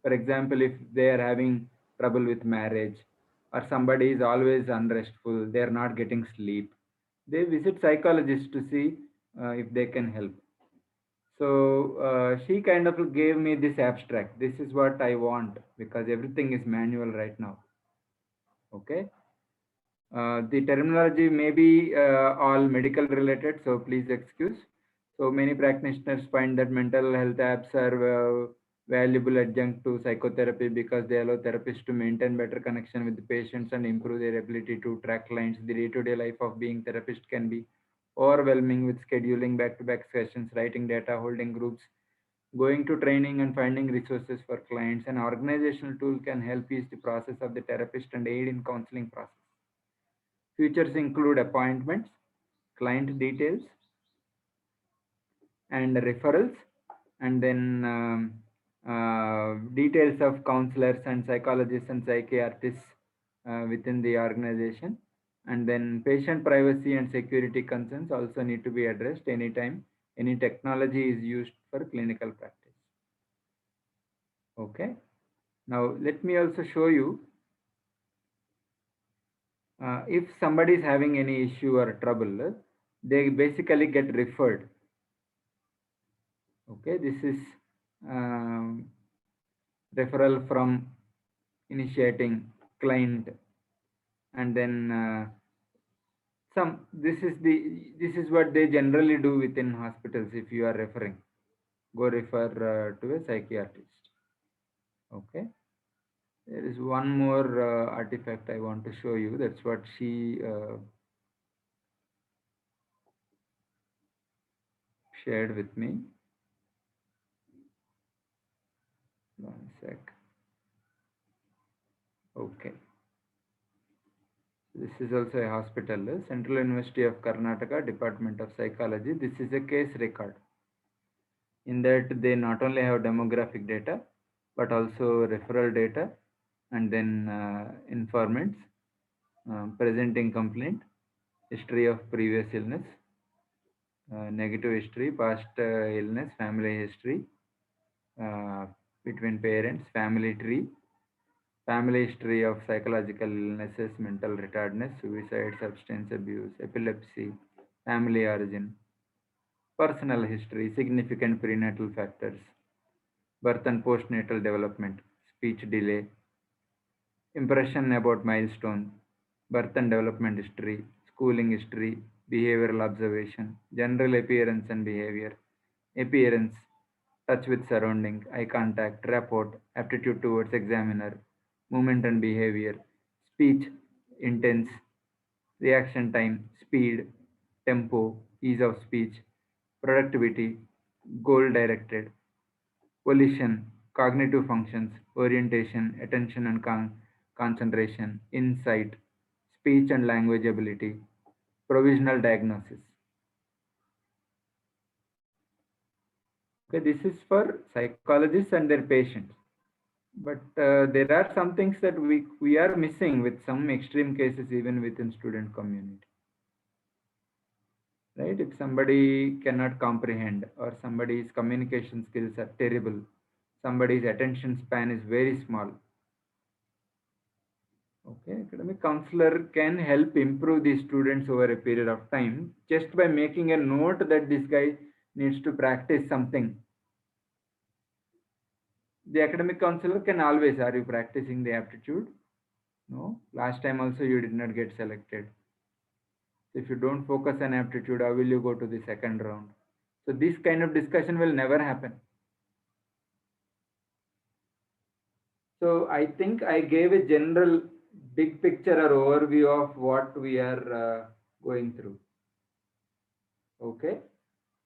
for example, if they are having trouble with marriage or somebody is always unrestful, they are not getting sleep, they visit psychologists to see if they can help. So she kind of gave me this abstract. This is what I want because everything is manual right now. Okay. The terminology may be all medical related, so please excuse. So many practitioners find that mental health apps are valuable adjunct to psychotherapy because they allow therapists to maintain better connection with the patients and improve their ability to track clients. The day-to-day life of being therapist can be overwhelming with scheduling back-to-back sessions, writing data, holding groups, going to training and finding resources for clients. An organizational tool can help ease the process of the therapist and aid in counseling process. Features include appointments, client details, and referrals, and then details of counselors and psychologists and psychiatrists within the organization. And then patient privacy and security concerns also need to be addressed anytime any technology is used for clinical practice. Okay. Now let me also show you if somebody is having any issue or trouble, they basically get referred. Okay, this is referral from initiating client, and then this is what they generally do within hospitals. If you are referring, go refer to a psychiatrist. Okay. There is one more artifact I want to show you. That's what she shared with me. One sec. Okay. This is also a hospital, Central University of Karnataka, Department of Psychology. This is a case record. In that they not only have demographic data, but also referral data, and then informants, presenting complaint, history of previous illness, negative history, past illness, family history, between parents, family tree, family history of psychological illnesses, mental retardedness, suicide, substance abuse, epilepsy, family origin, personal history, significant prenatal factors, birth and postnatal development, speech delay, impression about milestone, birth and development history, schooling history, behavioral observation, general appearance and behavior, appearance, touch with surrounding, eye contact, rapport, aptitude towards examiner, movement and behavior, speech, intense, reaction time, speed, tempo, ease of speech, productivity, goal directed, volition, cognitive functions, orientation, attention and concentration, insight, speech and language ability, provisional diagnosis. Okay, this is for psychologists and their patients. But there are some things that we are missing with some extreme cases even within student community. Right? If somebody cannot comprehend or somebody's communication skills are terrible, somebody's attention span is very small. Okay, academic counselor can help improve these students over a period of time just by making a note that this guy needs to practice something. The academic counselor can always, are you practicing the aptitude? No, last time also you did not get selected. If you don't focus on aptitude, how will you go to the second round? So this kind of discussion will never happen. So I think I gave a general big picture or overview of what we are going through. Okay.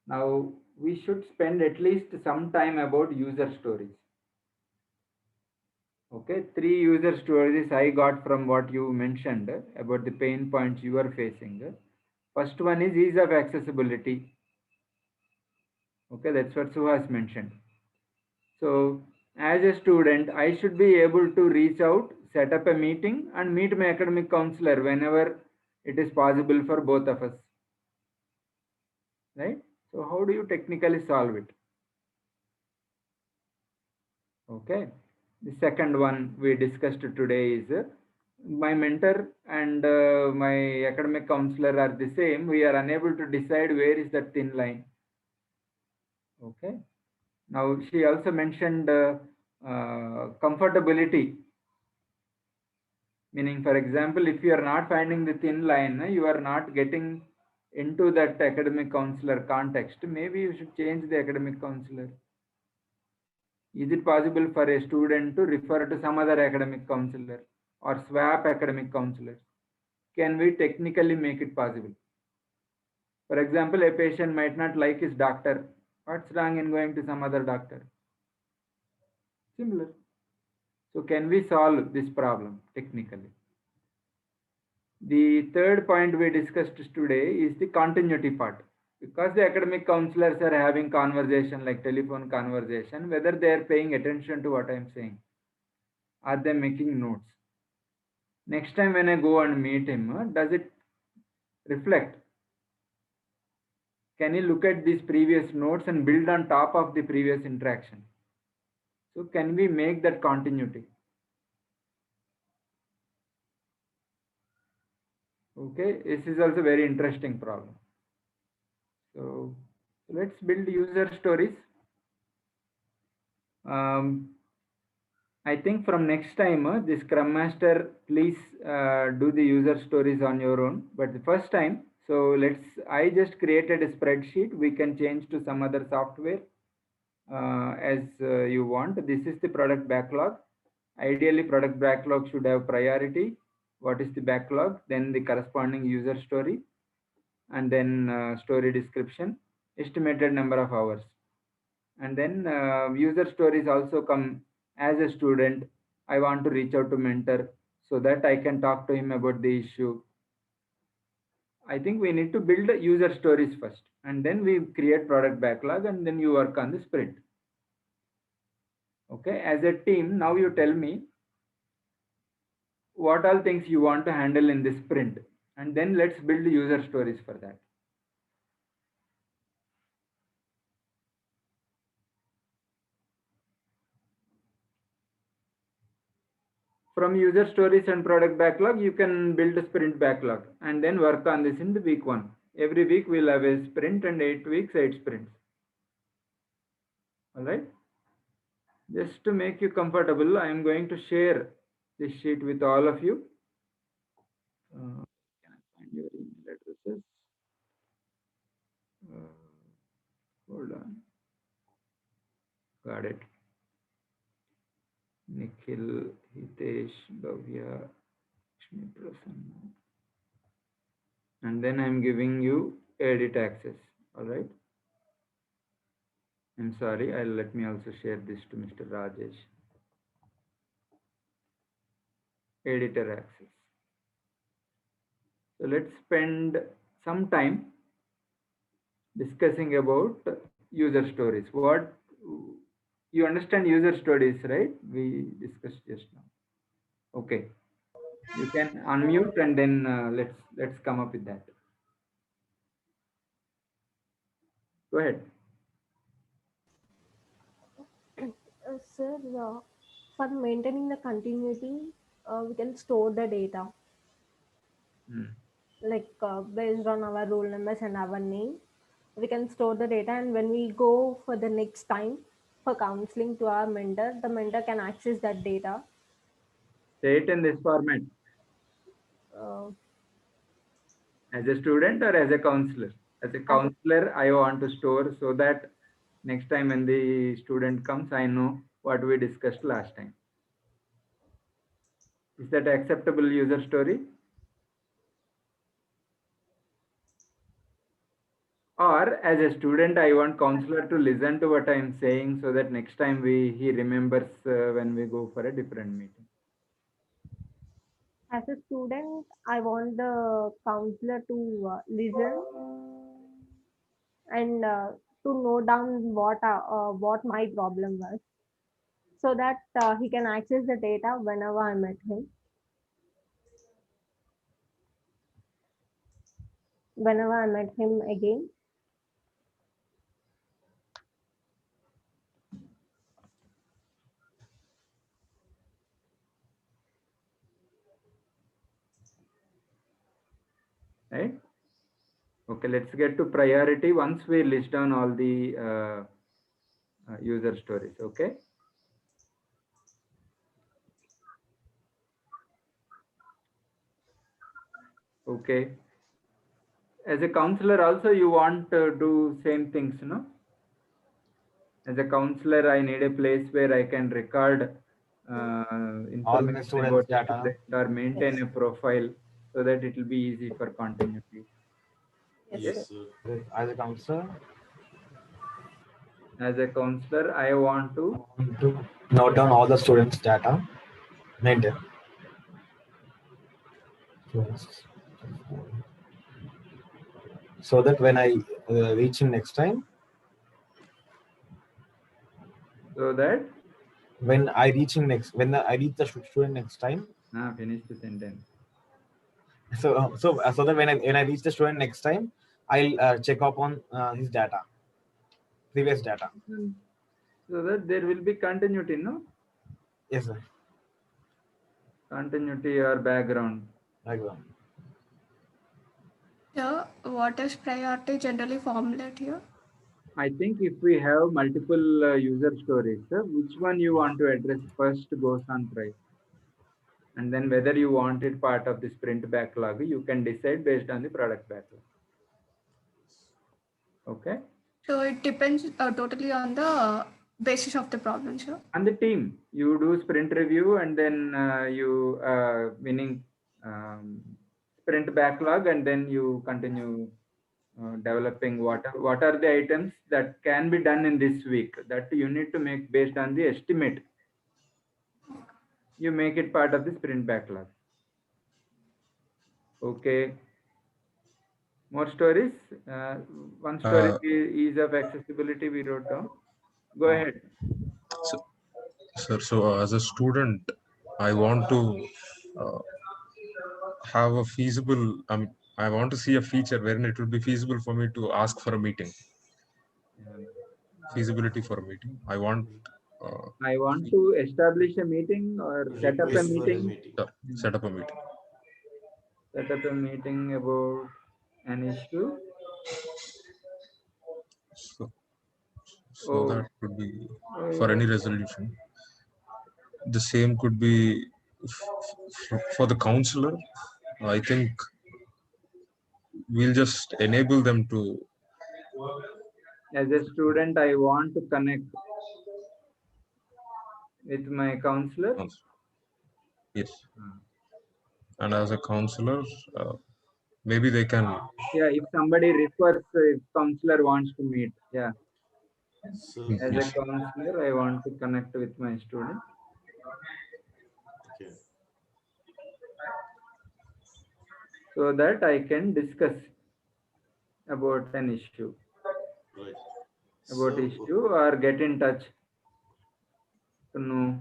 Now we should spend at least some time about user stories. Okay, 3 user stories I got from what you mentioned about the pain points you are facing. First one is ease of accessibility. Okay, that's what Suhas mentioned. So as a student, I should be able to reach out set up a meeting and meet my academic counselor whenever it is possible for both of us. Right? So how do you technically solve it? Okay. The second one we discussed today is my mentor and my academic counselor are the same. We are unable to decide where is that thin line. Okay. Now she also mentioned comfortability. Meaning, for example, if you are not finding the thin line, you are not getting into that academic counselor context, maybe you should change the academic counselor. Is it possible for a student to refer to some other academic counselor or swap academic counselors? Can we technically make it possible? For example, a patient might not like his doctor. What's wrong in going to some other doctor? Similar. So can we solve this problem technically? The third point we discussed today is the continuity part. Because the academic counselors are having conversation like telephone conversation, whether they are paying attention to what I am saying. Are they making notes? Next time when I go and meet him, does it reflect? Can he look at these previous notes and build on top of the previous interaction? So can we make that continuity? Okay, this is also very interesting problem. So let's build user stories. I think from next time, the Scrum Master, please do the user stories on your own. But the first time, so I just created a spreadsheet. We can change to some other software as you want. This is the product backlog. Ideally, product backlog should have priority. What is the backlog? Then the corresponding user story. And then story description, estimated number of hours. And then user stories also come as a student. I want to reach out to mentor so that I can talk to him about the issue. I think we need to build user stories first, and then we create product backlog, and then you work on the sprint. Okay, as a team, now you tell me what all things you want to handle in this sprint, and then let's build user stories for that. From user stories and product backlog, you can build a sprint backlog and then work on this in the week 1. Every week we'll have a sprint and 8 weeks, 8 sprints. All right. Just to make you comfortable, I am going to share this sheet with all of you. Can I find your email addresses? Hold on. Got it. Nikhil, Hitesh, Bhavya, Lakshmi Prasanna. And then I'm giving you edit access. All right. I'm sorry. Let me also share this to Mr. Rajesh. Editor access. So let's spend some time discussing about user stories. What you understand user stories, right? We discussed just now. Okay. You can unmute and then let's come up with that. Go ahead. Sir, for maintaining the continuity, we can store the data. Like based on our roll numbers and our name, we can store the data, and when we go for the next time for counseling to our mentor, the mentor can access that data. Say it in this format. As a student or as a counselor? As a counselor, I want to store so that next time when the student comes, I know what we discussed last time. Is that acceptable user story? Or as a student, I want counselor to listen to what I am saying so that next time he remembers when we go for a different meeting. As a student, I want the counselor to listen and to note down what my problem was. so that he can access the data whenever I met him. Whenever I met him again. Right? Okay, let's get to priority once we list down all the user stories. Okay. Okay. As a counselor, also you want to do same things, no? As a counselor, I need a place where I can record All the information students' about the data. student or maintain Yes. a profile so that it will be easy for continuity. Yes. Sir. As a counselor, As a counselor, I want I to want to note down all the students' data, maintain. So that when I reach him next time, so that when I reach the student next time, finish the sentence. so that when I reach the student next time, I'll check up on his data, previous data. So that there will be continuity, no? Yes, sir. Continuity or background. Background. Sir, what is priority generally formulate here? I think if we have multiple user stories, which one you want to address first goes on priority. And then whether you want it part of the sprint backlog, you can decide based on the product backlog. Okay. So it depends totally on the basis of the problem, sir. And the team, you do sprint review and then you meaning sprint backlog, and then you continue developing what are the items that can be done in this week that you need to make based on the estimate. You make it part of the sprint backlog. Okay. More stories. One story ease of accessibility we wrote down. Go ahead. So as a student, I want to have a feasible. I want to see a feature wherein it will be feasible for me to ask for a meeting. Feasibility for a meeting. I want to establish a meeting or set up a Request for a meeting. meeting. Set up a meeting. Set up a meeting about an issue. So that could be for any resolution. The same could be for the counselor. I think we'll just enable them to. As a student, I want to connect with my counselor. Yes. And as a counselor, maybe they can. Yeah, if somebody refers, if counselor wants to meet. Yeah. So, As a counselor, I want to connect with my student. okay. So that I can discuss about an issue. Right. About So, issue or get in touch to know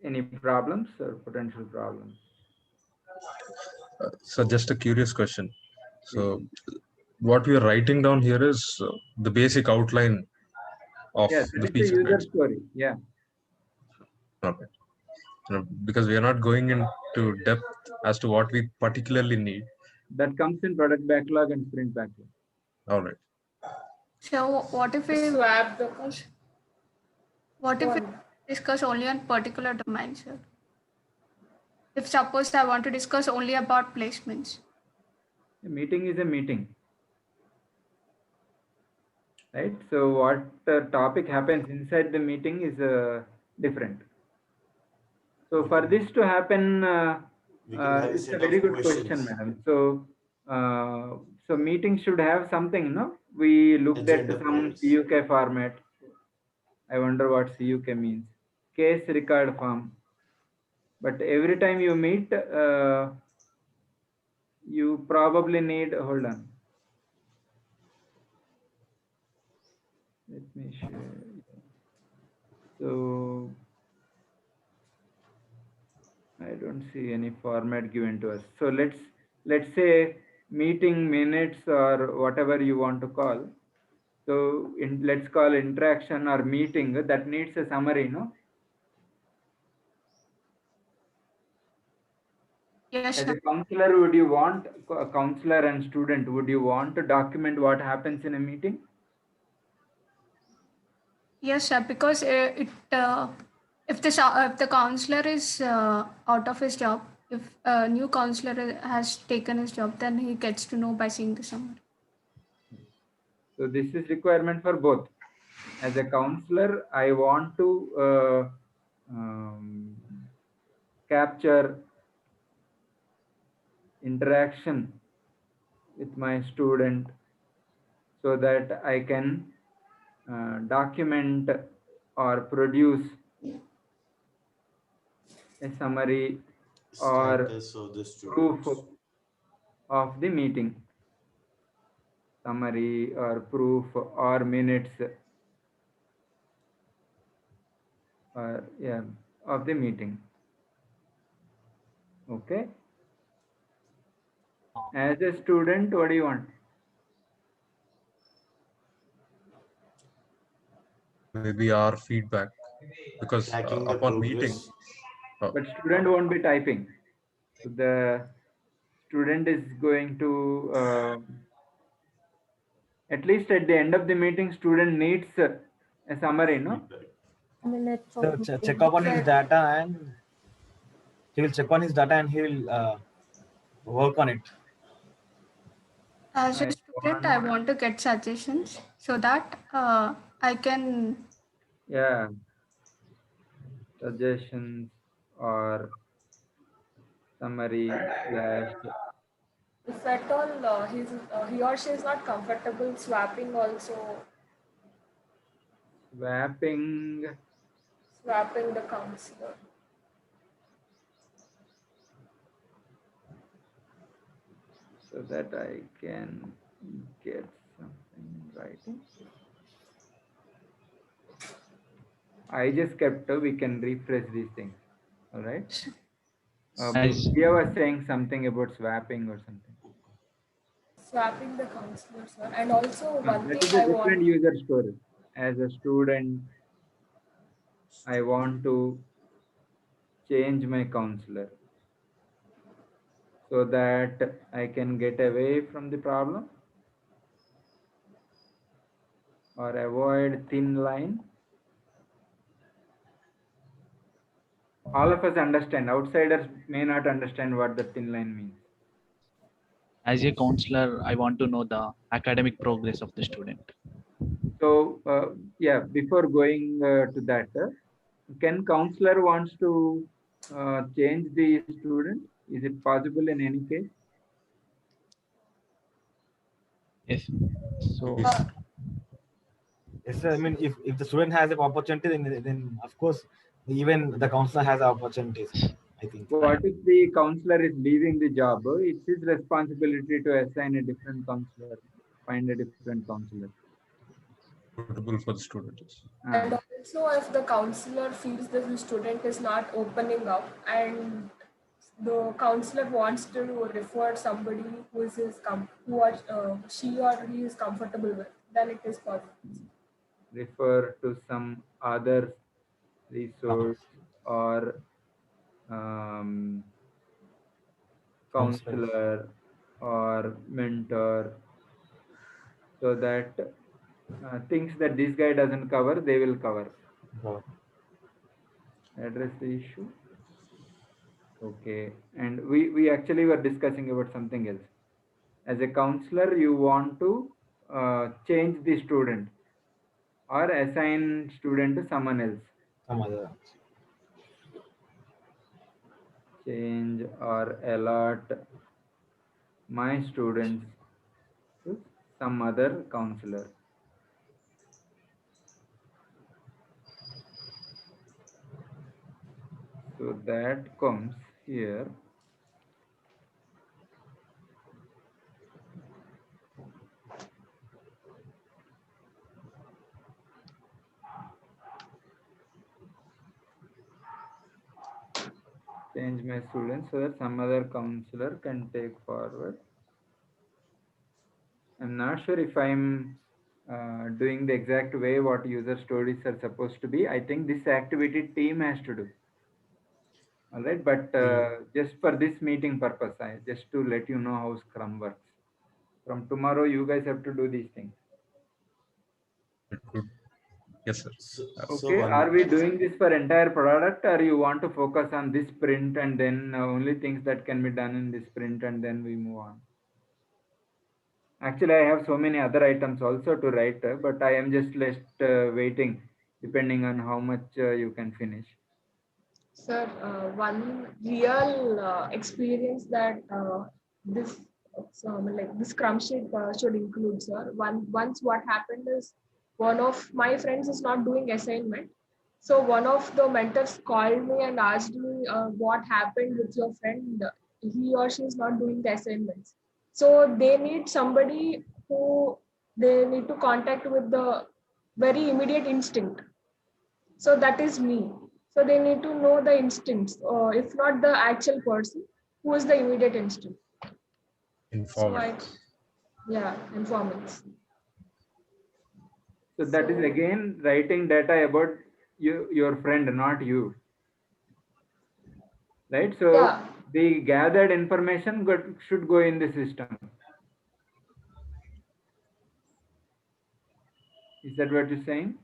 any problems or potential problems. So just a curious question. So what we are writing down here is the basic outline of the That is feature. the user story. Yeah. Okay. Because we are not going into depth as to what we particularly need. That comes in product backlog and sprint backlog. All right. So what if we Swap the question. what if we discuss only on particular domains, sir? If suppose I want to discuss only about placements. A meeting is a meeting. Right? So what topic happens inside the meeting is different. So for this to happen, it's a very good question, madam. So so meeting should have something, no? We looked Agenda at some points. CUK format. I wonder what CUK means. Case record form. But every time you meet, you probably need, hold on. Let me share. So I don't see any format given to us. So let's say meeting minutes or whatever you want to call. So let's call interaction or meeting that needs a summary, no? Yes, As sir. a counselor, would you want a counselor and student? Would you want to document what happens in a meeting? Yes, sir. Because if the counselor is out of his job, if a new counselor has taken his job, then he gets to know by seeing the summary. So this is requirement for both. As a counselor, I want to capture interaction with my student so that I can document or produce a summary or Status of the proof students. of the meeting, summary or proof or minutes or yeah of the meeting. Okay. As a student, what do you want? Maybe our feedback, because Tracking the upon meeting, progress. But student won't be typing. So the student is going to at least at the end of the meeting, student needs a summary, no? Feedback. Minutes So of check meeting. up on his data, and he will check on his data, and he will work on it. As a I student, I want, want to get suggestions so that I can. yeah, suggestions or summary slash If at all he or she is not comfortable swapping also, swapping. swapping the counselor. So that I can get something in writing. I just kept, we can refresh these things. All right. As Priya was saying something about swapping or something. Swapping the counselor, sir. And also one That thing is a I want. different user story. As a student, I want to change my counselor so that I can get away from the problem or avoid thin line. All of us understand. Outsiders may not understand what the thin line means. as a counselor, I want to know the academic progress of the student. So yeah, before going to that, can counselor wants to change the student? Is it possible in any case? Yes. So Yes. Yes, sir. I mean, if the student has an opportunity, then of course even the counselor has opportunities, I think. What if the counselor is leaving the job? It's his responsibility to assign a different counselor, find a different counselor. Suitable for the students. And also, if the counselor feels that the student is not opening up and the counselor wants to refer somebody who is who are, she or he is comfortable with, then it is possible. Refer to some other resource or Counselors. counselor or mentor so that things that this guy doesn't cover, they will cover. Wow. Address the issue. Okay. And we actually were discussing about something else. As a counselor, you want to change the student or assign student to someone else. Some other. Change or allot my students to some other counselor. So that comes here. change my students so that some other counselor can take forward. I'm not sure if I'm doing the exact way what user stories are supposed to be. I think this activity team has to do. All right, but just for this meeting purpose, just to let you know how Scrum works. From tomorrow, you guys have to do these things. Good. Yes, sir. So Okay, are one, we doing this for entire product, or you want to focus on this sprint and then only things that can be done in this sprint and then we move on? Actually, I have so many other items also to write, but I am just waiting depending on how much you can finish. Sir, one real experience that this like this Scrum sheet should include, sir. Once what happened is one of my friends is not doing assignment. So one of the mentors called me and asked me what happened with your friend. He or she is not doing the assignments. So they need somebody who they need to contact with the very immediate instinct. So that is me. So they need to know the instincts, or if not the actual person, who is the immediate instinct. So Informants. informants. So that is again writing data about your friend, not you. Right? So Yeah. the gathered information should go in the system. Is that what you're saying?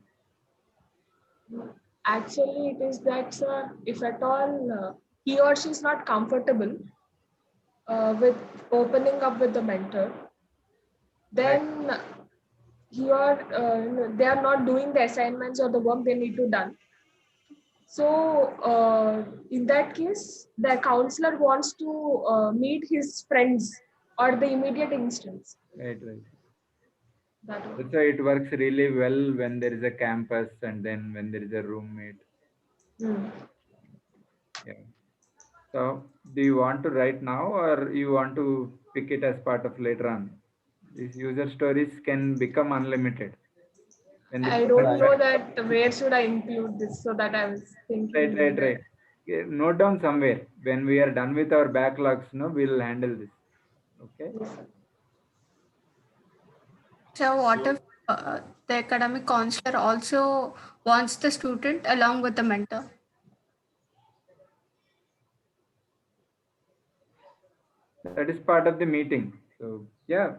Actually, it is that, sir, if at all he or she is not comfortable with opening up with the mentor, then he or they are not doing the assignments or the work they need to done. So in that case, the counselor wants to meet his friends or the immediate instance. Right. That one. That's why it works really well when there is a campus and then when there is a roommate. Yeah. So do you want to write now or you want to pick it as part of later on? These user stories can become unlimited. I don't know that where should I include this, so that I was thinking. Right. Yeah, note down somewhere. When we are done with our backlogs, we'll handle this. Okay. So what if the academic counselor also wants the student along with the mentor? That is part of the meeting. So yeah,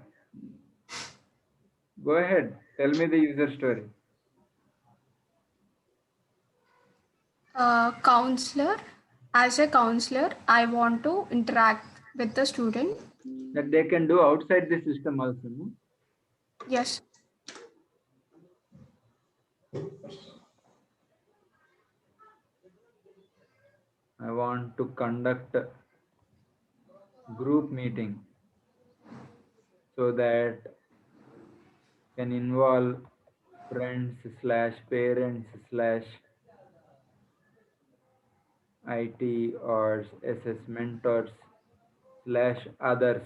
go ahead. Tell me the user story. Counselor, as a counselor, I want to interact with the student. That they can do outside the system also. No? Yes. I want to conduct group meeting so that can involve friends / parents / IT or SS mentors / others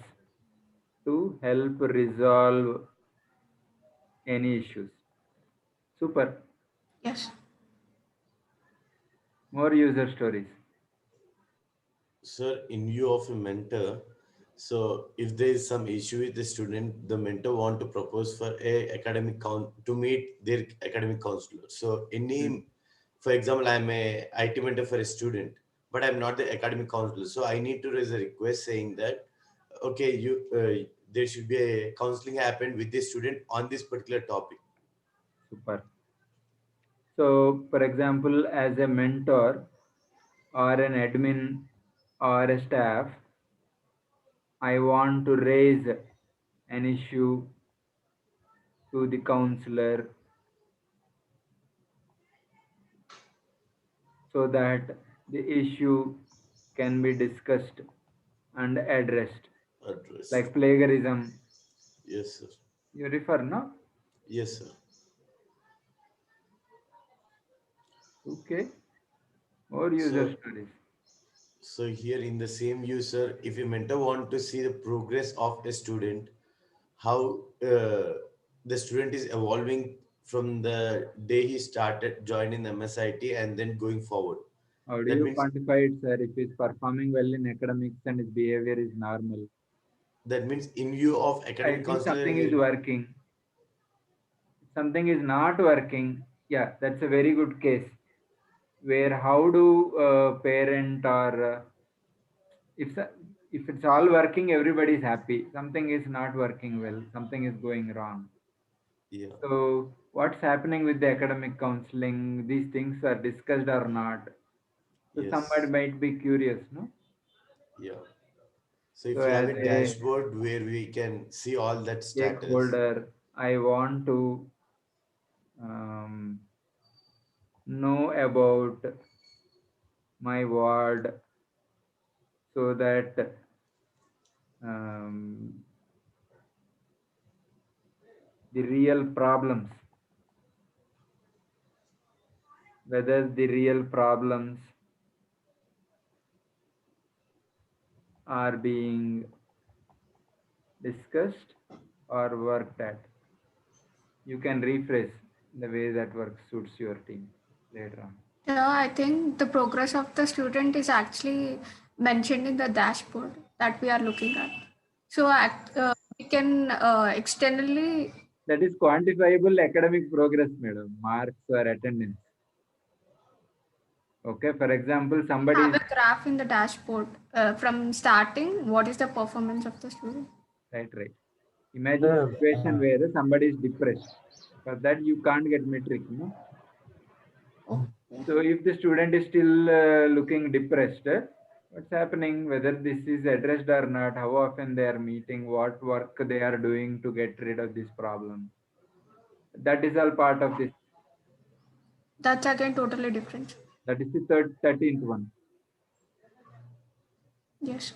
to help resolve any issues. Super. Yes. More user stories. sir, in view of a mentor, so if there is some issue with the student, the mentor want to propose for a academic to meet their academic counselor. So for example, I'm a IT mentor for a student, but I'm not the academic counselor. So I need to raise a request saying that, okay, there should be a counseling happen with the student on this particular topic. Super. So, for example, as a mentor or an admin or a staff, I want to raise an issue to the counselor so that the issue can be discussed and addressed. Like plagiarism. Yes, sir. You refer, no? Yes, sir. Okay. More user stories. So here in the same user, if a mentor want to see the progress of a student, how the student is evolving from the day he started joining the MSIT and then going forward. How do That you means quantify it, sir, if he's performing well in academics and his behavior is normal? in view of I academic think counselor, something is working. Something is not working. Yeah, that's a very good case. Where how do parent or if if it's all working, everybody is happy. Something is not working well. Something is going wrong. yeah, So what's happening with the academic counseling? These things are discussed or not? So somebody yes, might be curious, no? yeah. So So if you have as a a dashboard where we can see all that status, stakeholder, I want to um, know about my ward so that um, the real problems, whether the real problems are being discussed or worked at. You can rephrase the way that work suits your team later on. Yeah, I think the progress of the student is actually mentioned in the dashboard that we are looking at. So we can externally That is quantifiable academic progress, madam, marks or attendance. Okay, for example, somebody have is a graph in the dashboard from starting. What is the performance of the student? right. Imagine a Sir, situation where somebody is depressed. For that, you can't get metric, no? Oh, So if the student is still looking depressed, what's happening, whether this is addressed or not, how often they are meeting, what work they are doing to get rid of this problem. That is all part of this. that's again totally different. That is the 13th one. Yes.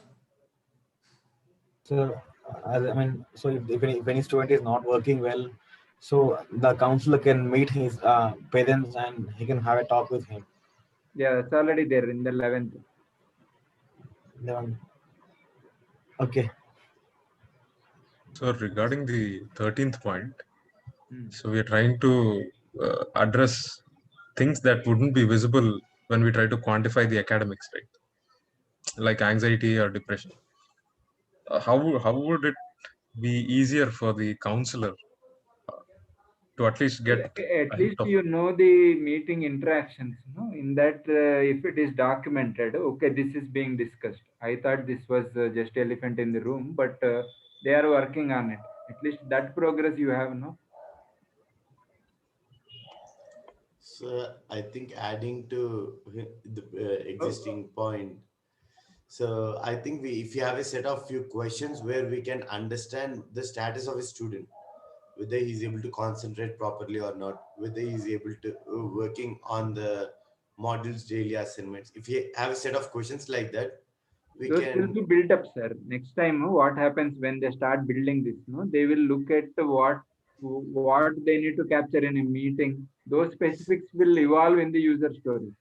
so I mean, so if any student is not working well, so the counselor can meet his parents and he can have a talk with him. Yeah, it's already there in the 11th. Then, okay. So regarding the 13th point, Hmm. so we are trying to address things that wouldn't be visible when we try to quantify the academics, right? Like anxiety or depression. How would it be easier for the counselor to at least Well, get at a hint least of? you know the meeting interactions, no? In that, if it is documented, okay, this is being discussed. I thought this was just elephant in the room, but they are working on it. At least that progress you have, no? so I think adding to the Oh, existing point. So I think if you have a set of few questions where we can understand the status of a student, whether he's able to concentrate properly or not, whether he's able to working on the modules daily assignments. If you have a set of questions like that, we those will can. be built up, sir. Next time, what happens when they start building this, no? They will look at what they need to capture in a meeting. Those specifics will evolve in the user story.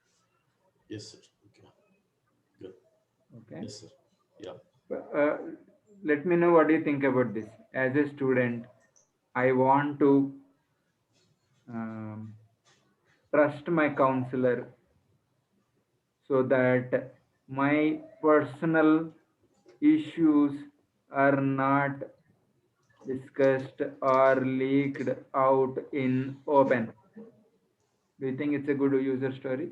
Yes, sir. Okay. Good. Okay. Yes, sir. Yeah. Uh, Let me know what do you think about this. As a student, I want to um, trust my counselor so that my personal issues are not discussed or leaked out in open. Do you think it's a good user story?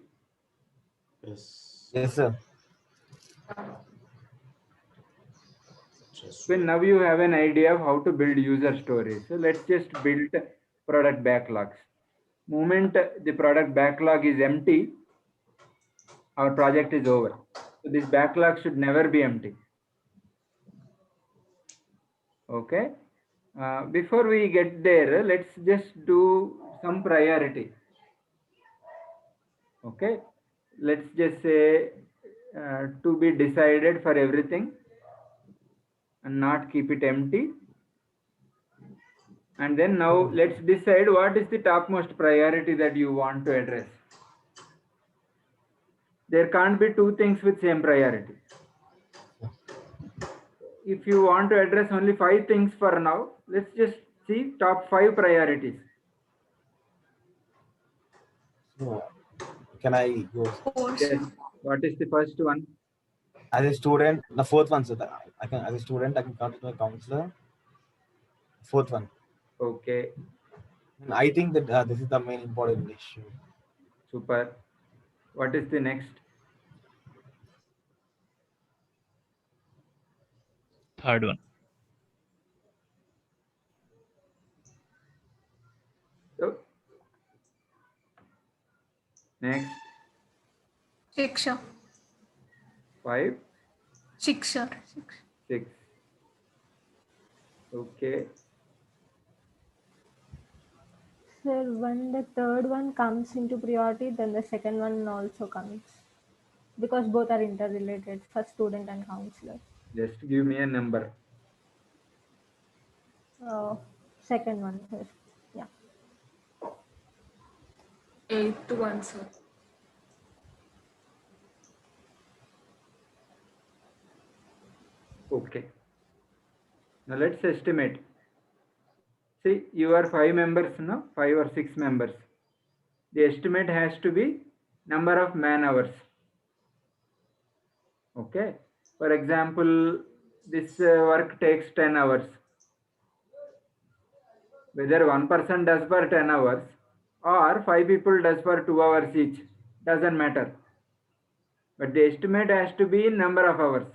Yes. Yes, sir. So Trustworthy. now you have an idea of how to build user stories. So let's just build product backlogs. Moment the product backlog is empty, our project is over. So this backlog should never be empty. Okay. Before we get there, let's just do some priority. Okay. Let's just say to be decided for everything and not keep it empty. And then now let's decide what is the topmost priority that you want to address. There can't be two things with same priority. If you want to address only 5 things for now, let's just see top 5 priorities. So, can I go? Course. Yes. What is the first one? As a student, the fourth one, sir. I can, as a student, I can contact my counselor. Fourth one. Okay. And I think that this is the main important issue. Super. What is the next? Third one. So, next. Shiksha. 5, Shiksha. 6. Okay. Sir, when the third one comes into priority, then the second one also comes. Because both are interrelated for student and counselor. Just give me a number. Second one, sir. Yeah. 8th one, sir. Okay. Now let's estimate. See, you are 5 members now, 5 or 6 members. The estimate has to be number of man hours. Okay. For example, this work takes 10 hours. Whether one person does for 10 hours or 5 people does for 2 hours each, doesn't matter. But the estimate has to be in number of hours.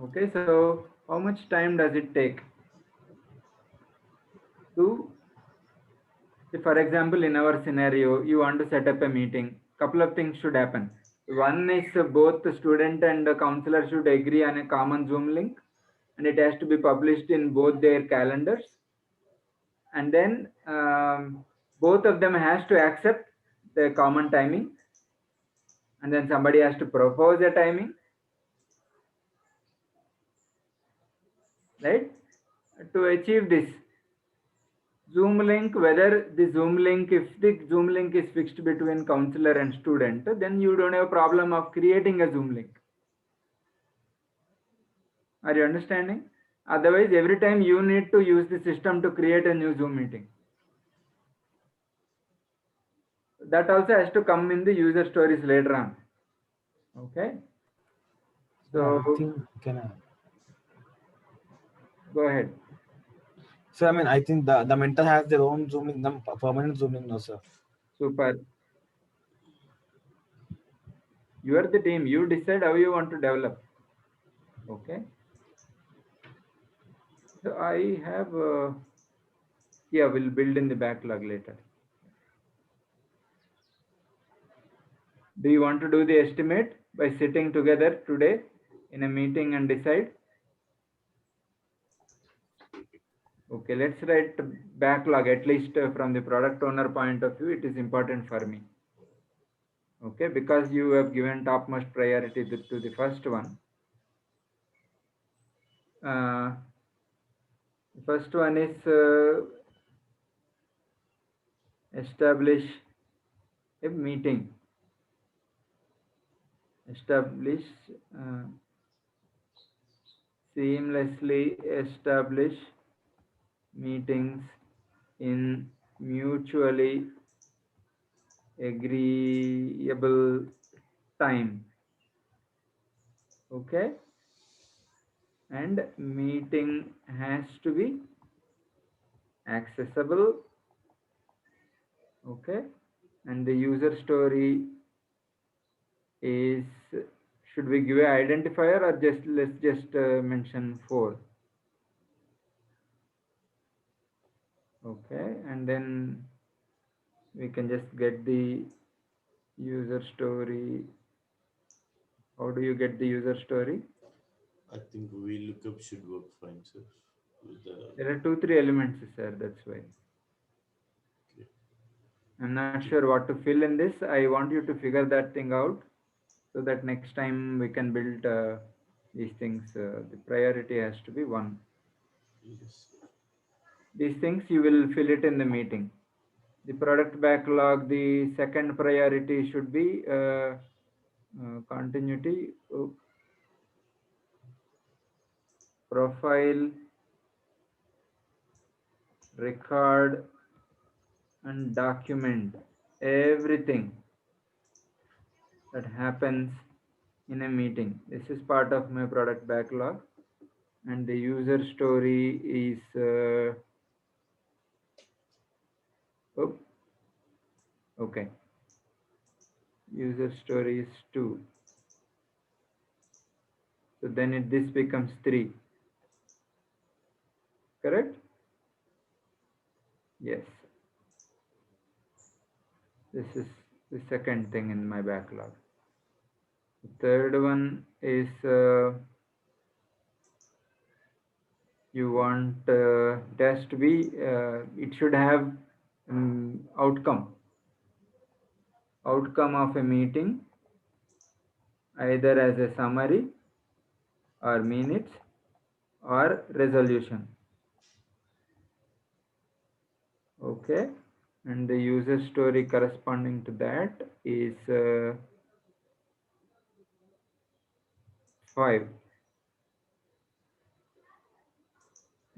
Okay, so how much time does it take to, for example, in our scenario, you want to set up a meeting, couple of things should happen. One is both the student and the counselor should agree on a common Zoom link, and it has to be published in both their calendars. And then both of them has to accept the common timing, and then somebody has to propose a timing, right? To achieve this Zoom link, whether the Zoom link, if the Zoom link is fixed between counselor and student, then you don't have a problem of creating a Zoom link. Are you understanding? Otherwise, every time you need to use the system to create a new Zoom meeting. That also has to come in the user stories later on. Okay. So I think go ahead. So I mean, I think the mentor has their own Zoom link, permanent Zoom link, no, sir. Super. You are the team. You decide how you want to develop. Okay. So I have, yeah, we'll build in the backlog later. Do you want to do the estimate by sitting together today in a meeting and decide? Okay, let's write backlog, at least from the product owner point of view, it is important for me. Okay, because you have given topmost priority to the first one. The first one is establish a meeting. Seamlessly establish meetings in mutually agreeable time. Okay, and meeting has to be accessible. Okay, and the user story is, should we give an identifier or just let's just mention 4? Okay, and then we can just get the user story. How do you get the user story? I think VLOOKUP should work fine, sir. There are 2-3 elements, sir. That's why. Okay. I'm not sure what to fill in this. I want you to figure that thing out so that next time we can build these things. The priority has to be 1. Yes. These things you will fill it in the meeting. The product backlog, the second priority should be continuity, profile, record, and document everything that happens in a meeting. This is part of my product backlog, and the user story is okay. User story is 2. So then this becomes 3. Correct? Yes. This is the second thing in my backlog. The third one is you want it has to be, it should have outcome of a meeting, either as a summary or minutes or resolution. Okay, and the user story corresponding to that is 5.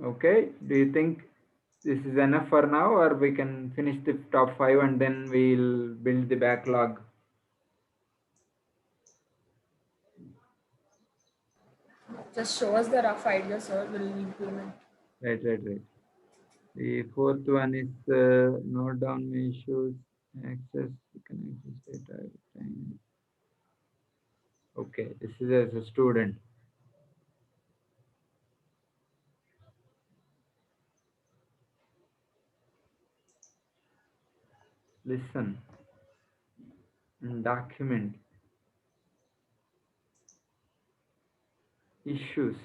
Okay, do you think this is enough for now, or we can finish the top 5 and then we'll build the backlog? Just show us the rough idea, sir. We'll implement. Right. The fourth one is note down my issues, access, you can access data every time. Okay, this is as a student. Listen and document issues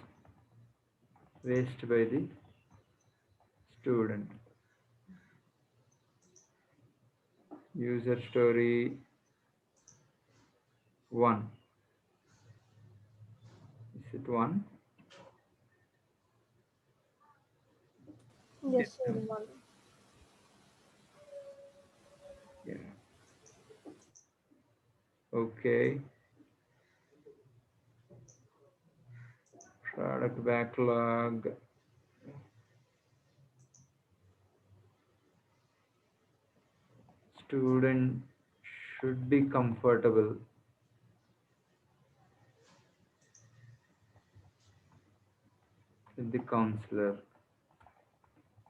raised by the student. User story 1. Is it 1? Yes, sir. One. Yeah. Okay. Product backlog. Student should be comfortable with the counselor.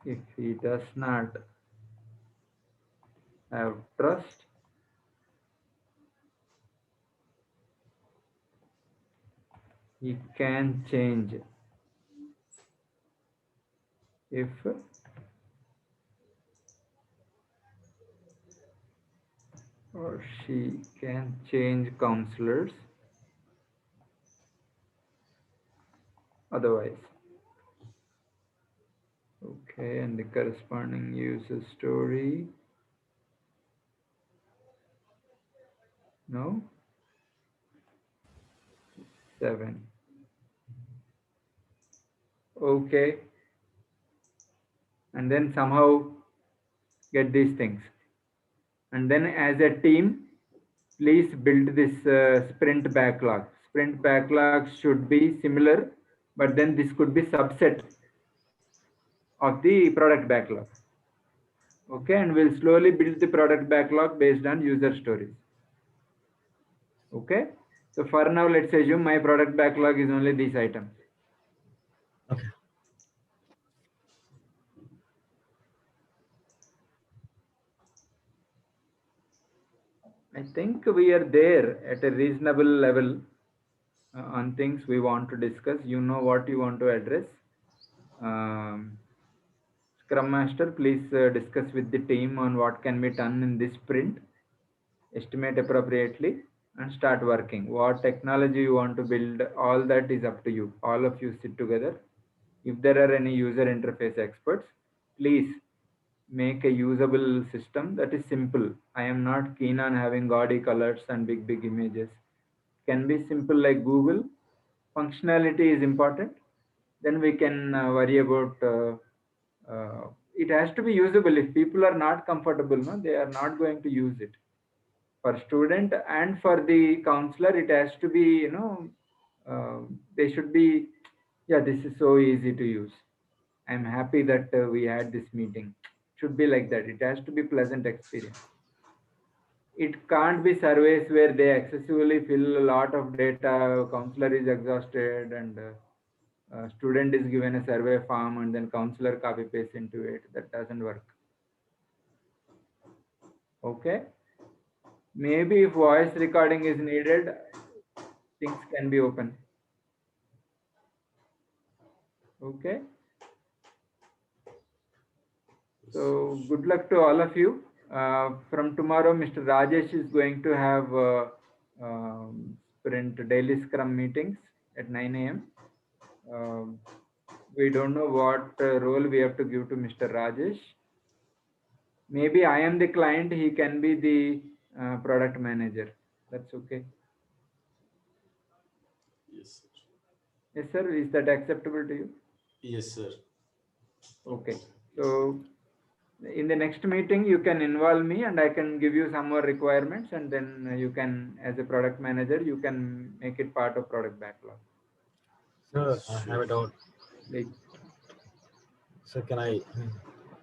If he does not have trust, he can change if or she can change counselors otherwise. Okay, and the corresponding user story. No? 7. Okay. And then somehow get these things. And then as a team, please build this sprint backlog. Sprint backlog should be similar, but then this could be subset of the product backlog. Okay, and we'll slowly build the product backlog based on user stories. Okay, so for now, let's assume my product backlog is only these items. Okay. I think we are there at a reasonable level on things we want to discuss. You know what you want to address. Scrum Master, please discuss with the team on what can be done in this sprint, estimate appropriately, and start working. What technology you want to build, all that is up to you. All of you sit together. If there are any user interface experts, please make a usable system that is simple. I am not keen on having gaudy colors and big images. Can be simple like Google. Functionality is important. Then we can worry about it has to be usable. If people are not comfortable, no, they are not going to use it. For student and for the counselor, it has to be, they should be, yeah, this is so easy to use. I'm happy that we had this meeting. should be like that. It has to be pleasant experience. It can't be surveys where they excessively fill a lot of data, counselor is exhausted, and student is given a survey form and then counselor copy paste into it. That doesn't work. Okay. Maybe if voice recording is needed, things can be open. Okay. So good luck to all of you. From tomorrow, Mr. Rajesh is going to have sprint daily scrum meetings at 9 a.m. We don't know what role we have to give to Mr. Rajesh. Maybe I am the client, he can be the product manager. That's okay. Yes, sir. Yes, sir. Is that acceptable to you? Yes, sir. Okay. So in the next meeting, you can involve me and I can give you some more requirements, and then you can, as a product manager, you can make it part of product backlog. Sir, I have a doubt. Please. So can I?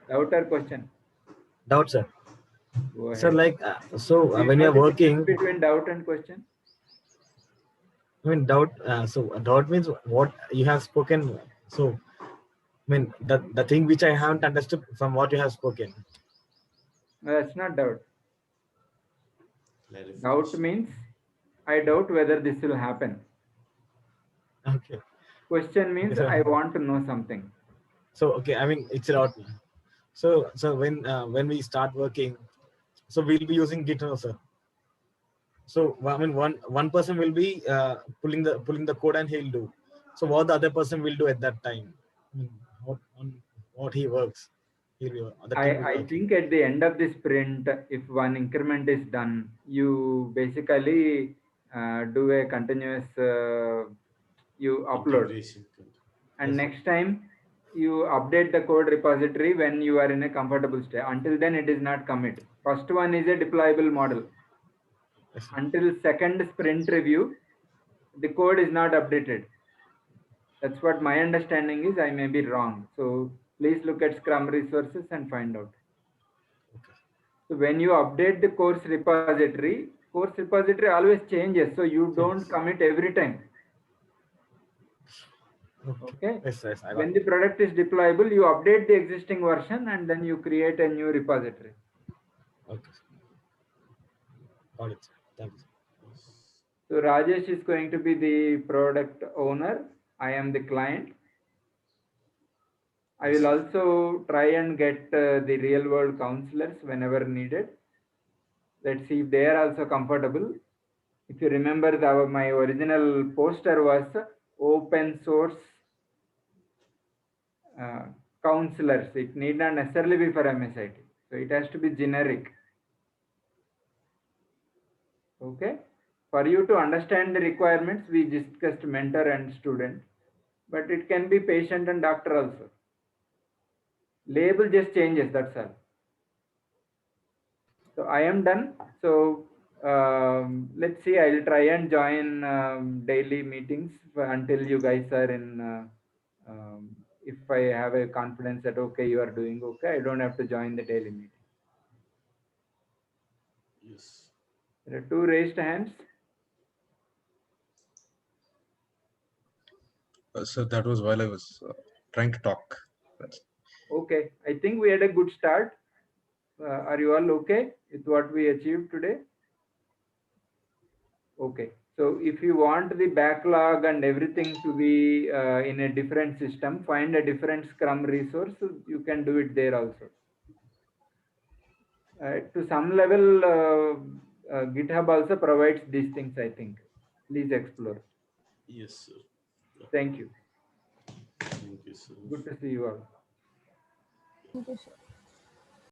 Doubt or question? Doubt, sir. Go ahead. So like, Do you when know you're the working, difference between doubt and question? I mean, doubt. So doubt means what you have spoken. So, I mean, the thing which I haven't understood from what you have spoken. No, that's not doubt. Doubt Clarification. means I doubt whether this will happen. Okay. Question means Yes, sir. I want to know something. So okay, I mean, it's a doubt. So when we start working, so we'll be using Git now, sir. So I mean, one person will be pulling the code and he'll do. So what the other person will do at that time? I mean, what he works. He'll be, the team will I work. think at the end of the sprint, if one increment is done, you basically do a continuous, you upload. Integration. And Yes. next time you update the code repository when you are in a comfortable state. Until then, it is not commit. First one is a deployable model. Yes, sir. Until second sprint review, the code is not updated. That's what my understanding is. I may be wrong. So please look at Scrum resources and find out. Okay. So when you update the course repository always changes. So you don't Changes. commit every time. Okay. Yes, yes, I got When it. the product is deployable, you update the existing version and then you create a new repository. Okay. Got it, sir. Thank you, sir. So Rajesh is going to be the product owner. I am the client. I will also try and get the real world counselors whenever needed. Let's see if they are also comfortable. If you remember, my original poster was open source counselors. It need not necessarily be for MSIT. So it has to be generic. Okay. For you to understand the requirements, we discussed mentor and student, but it can be patient and doctor also. Label just changes, that's all. So I am done. So let's see, I'll try and join daily meetings until you guys are in, if I have a confidence that, okay, you are doing okay, I don't have to join the daily meeting. Yes. There are two raised hands. So that was while I was trying to talk. That's Okay, I think we had a good start. Are you all okay with what we achieved today? Okay, so if you want the backlog and everything to be in a different system, find a different Scrum resource, you can do it there also. To some level, GitHub also provides these things, I think. Please explore. Yes, sir. Thank you. Thank you, sir. Good to see you all. Thank you, sir.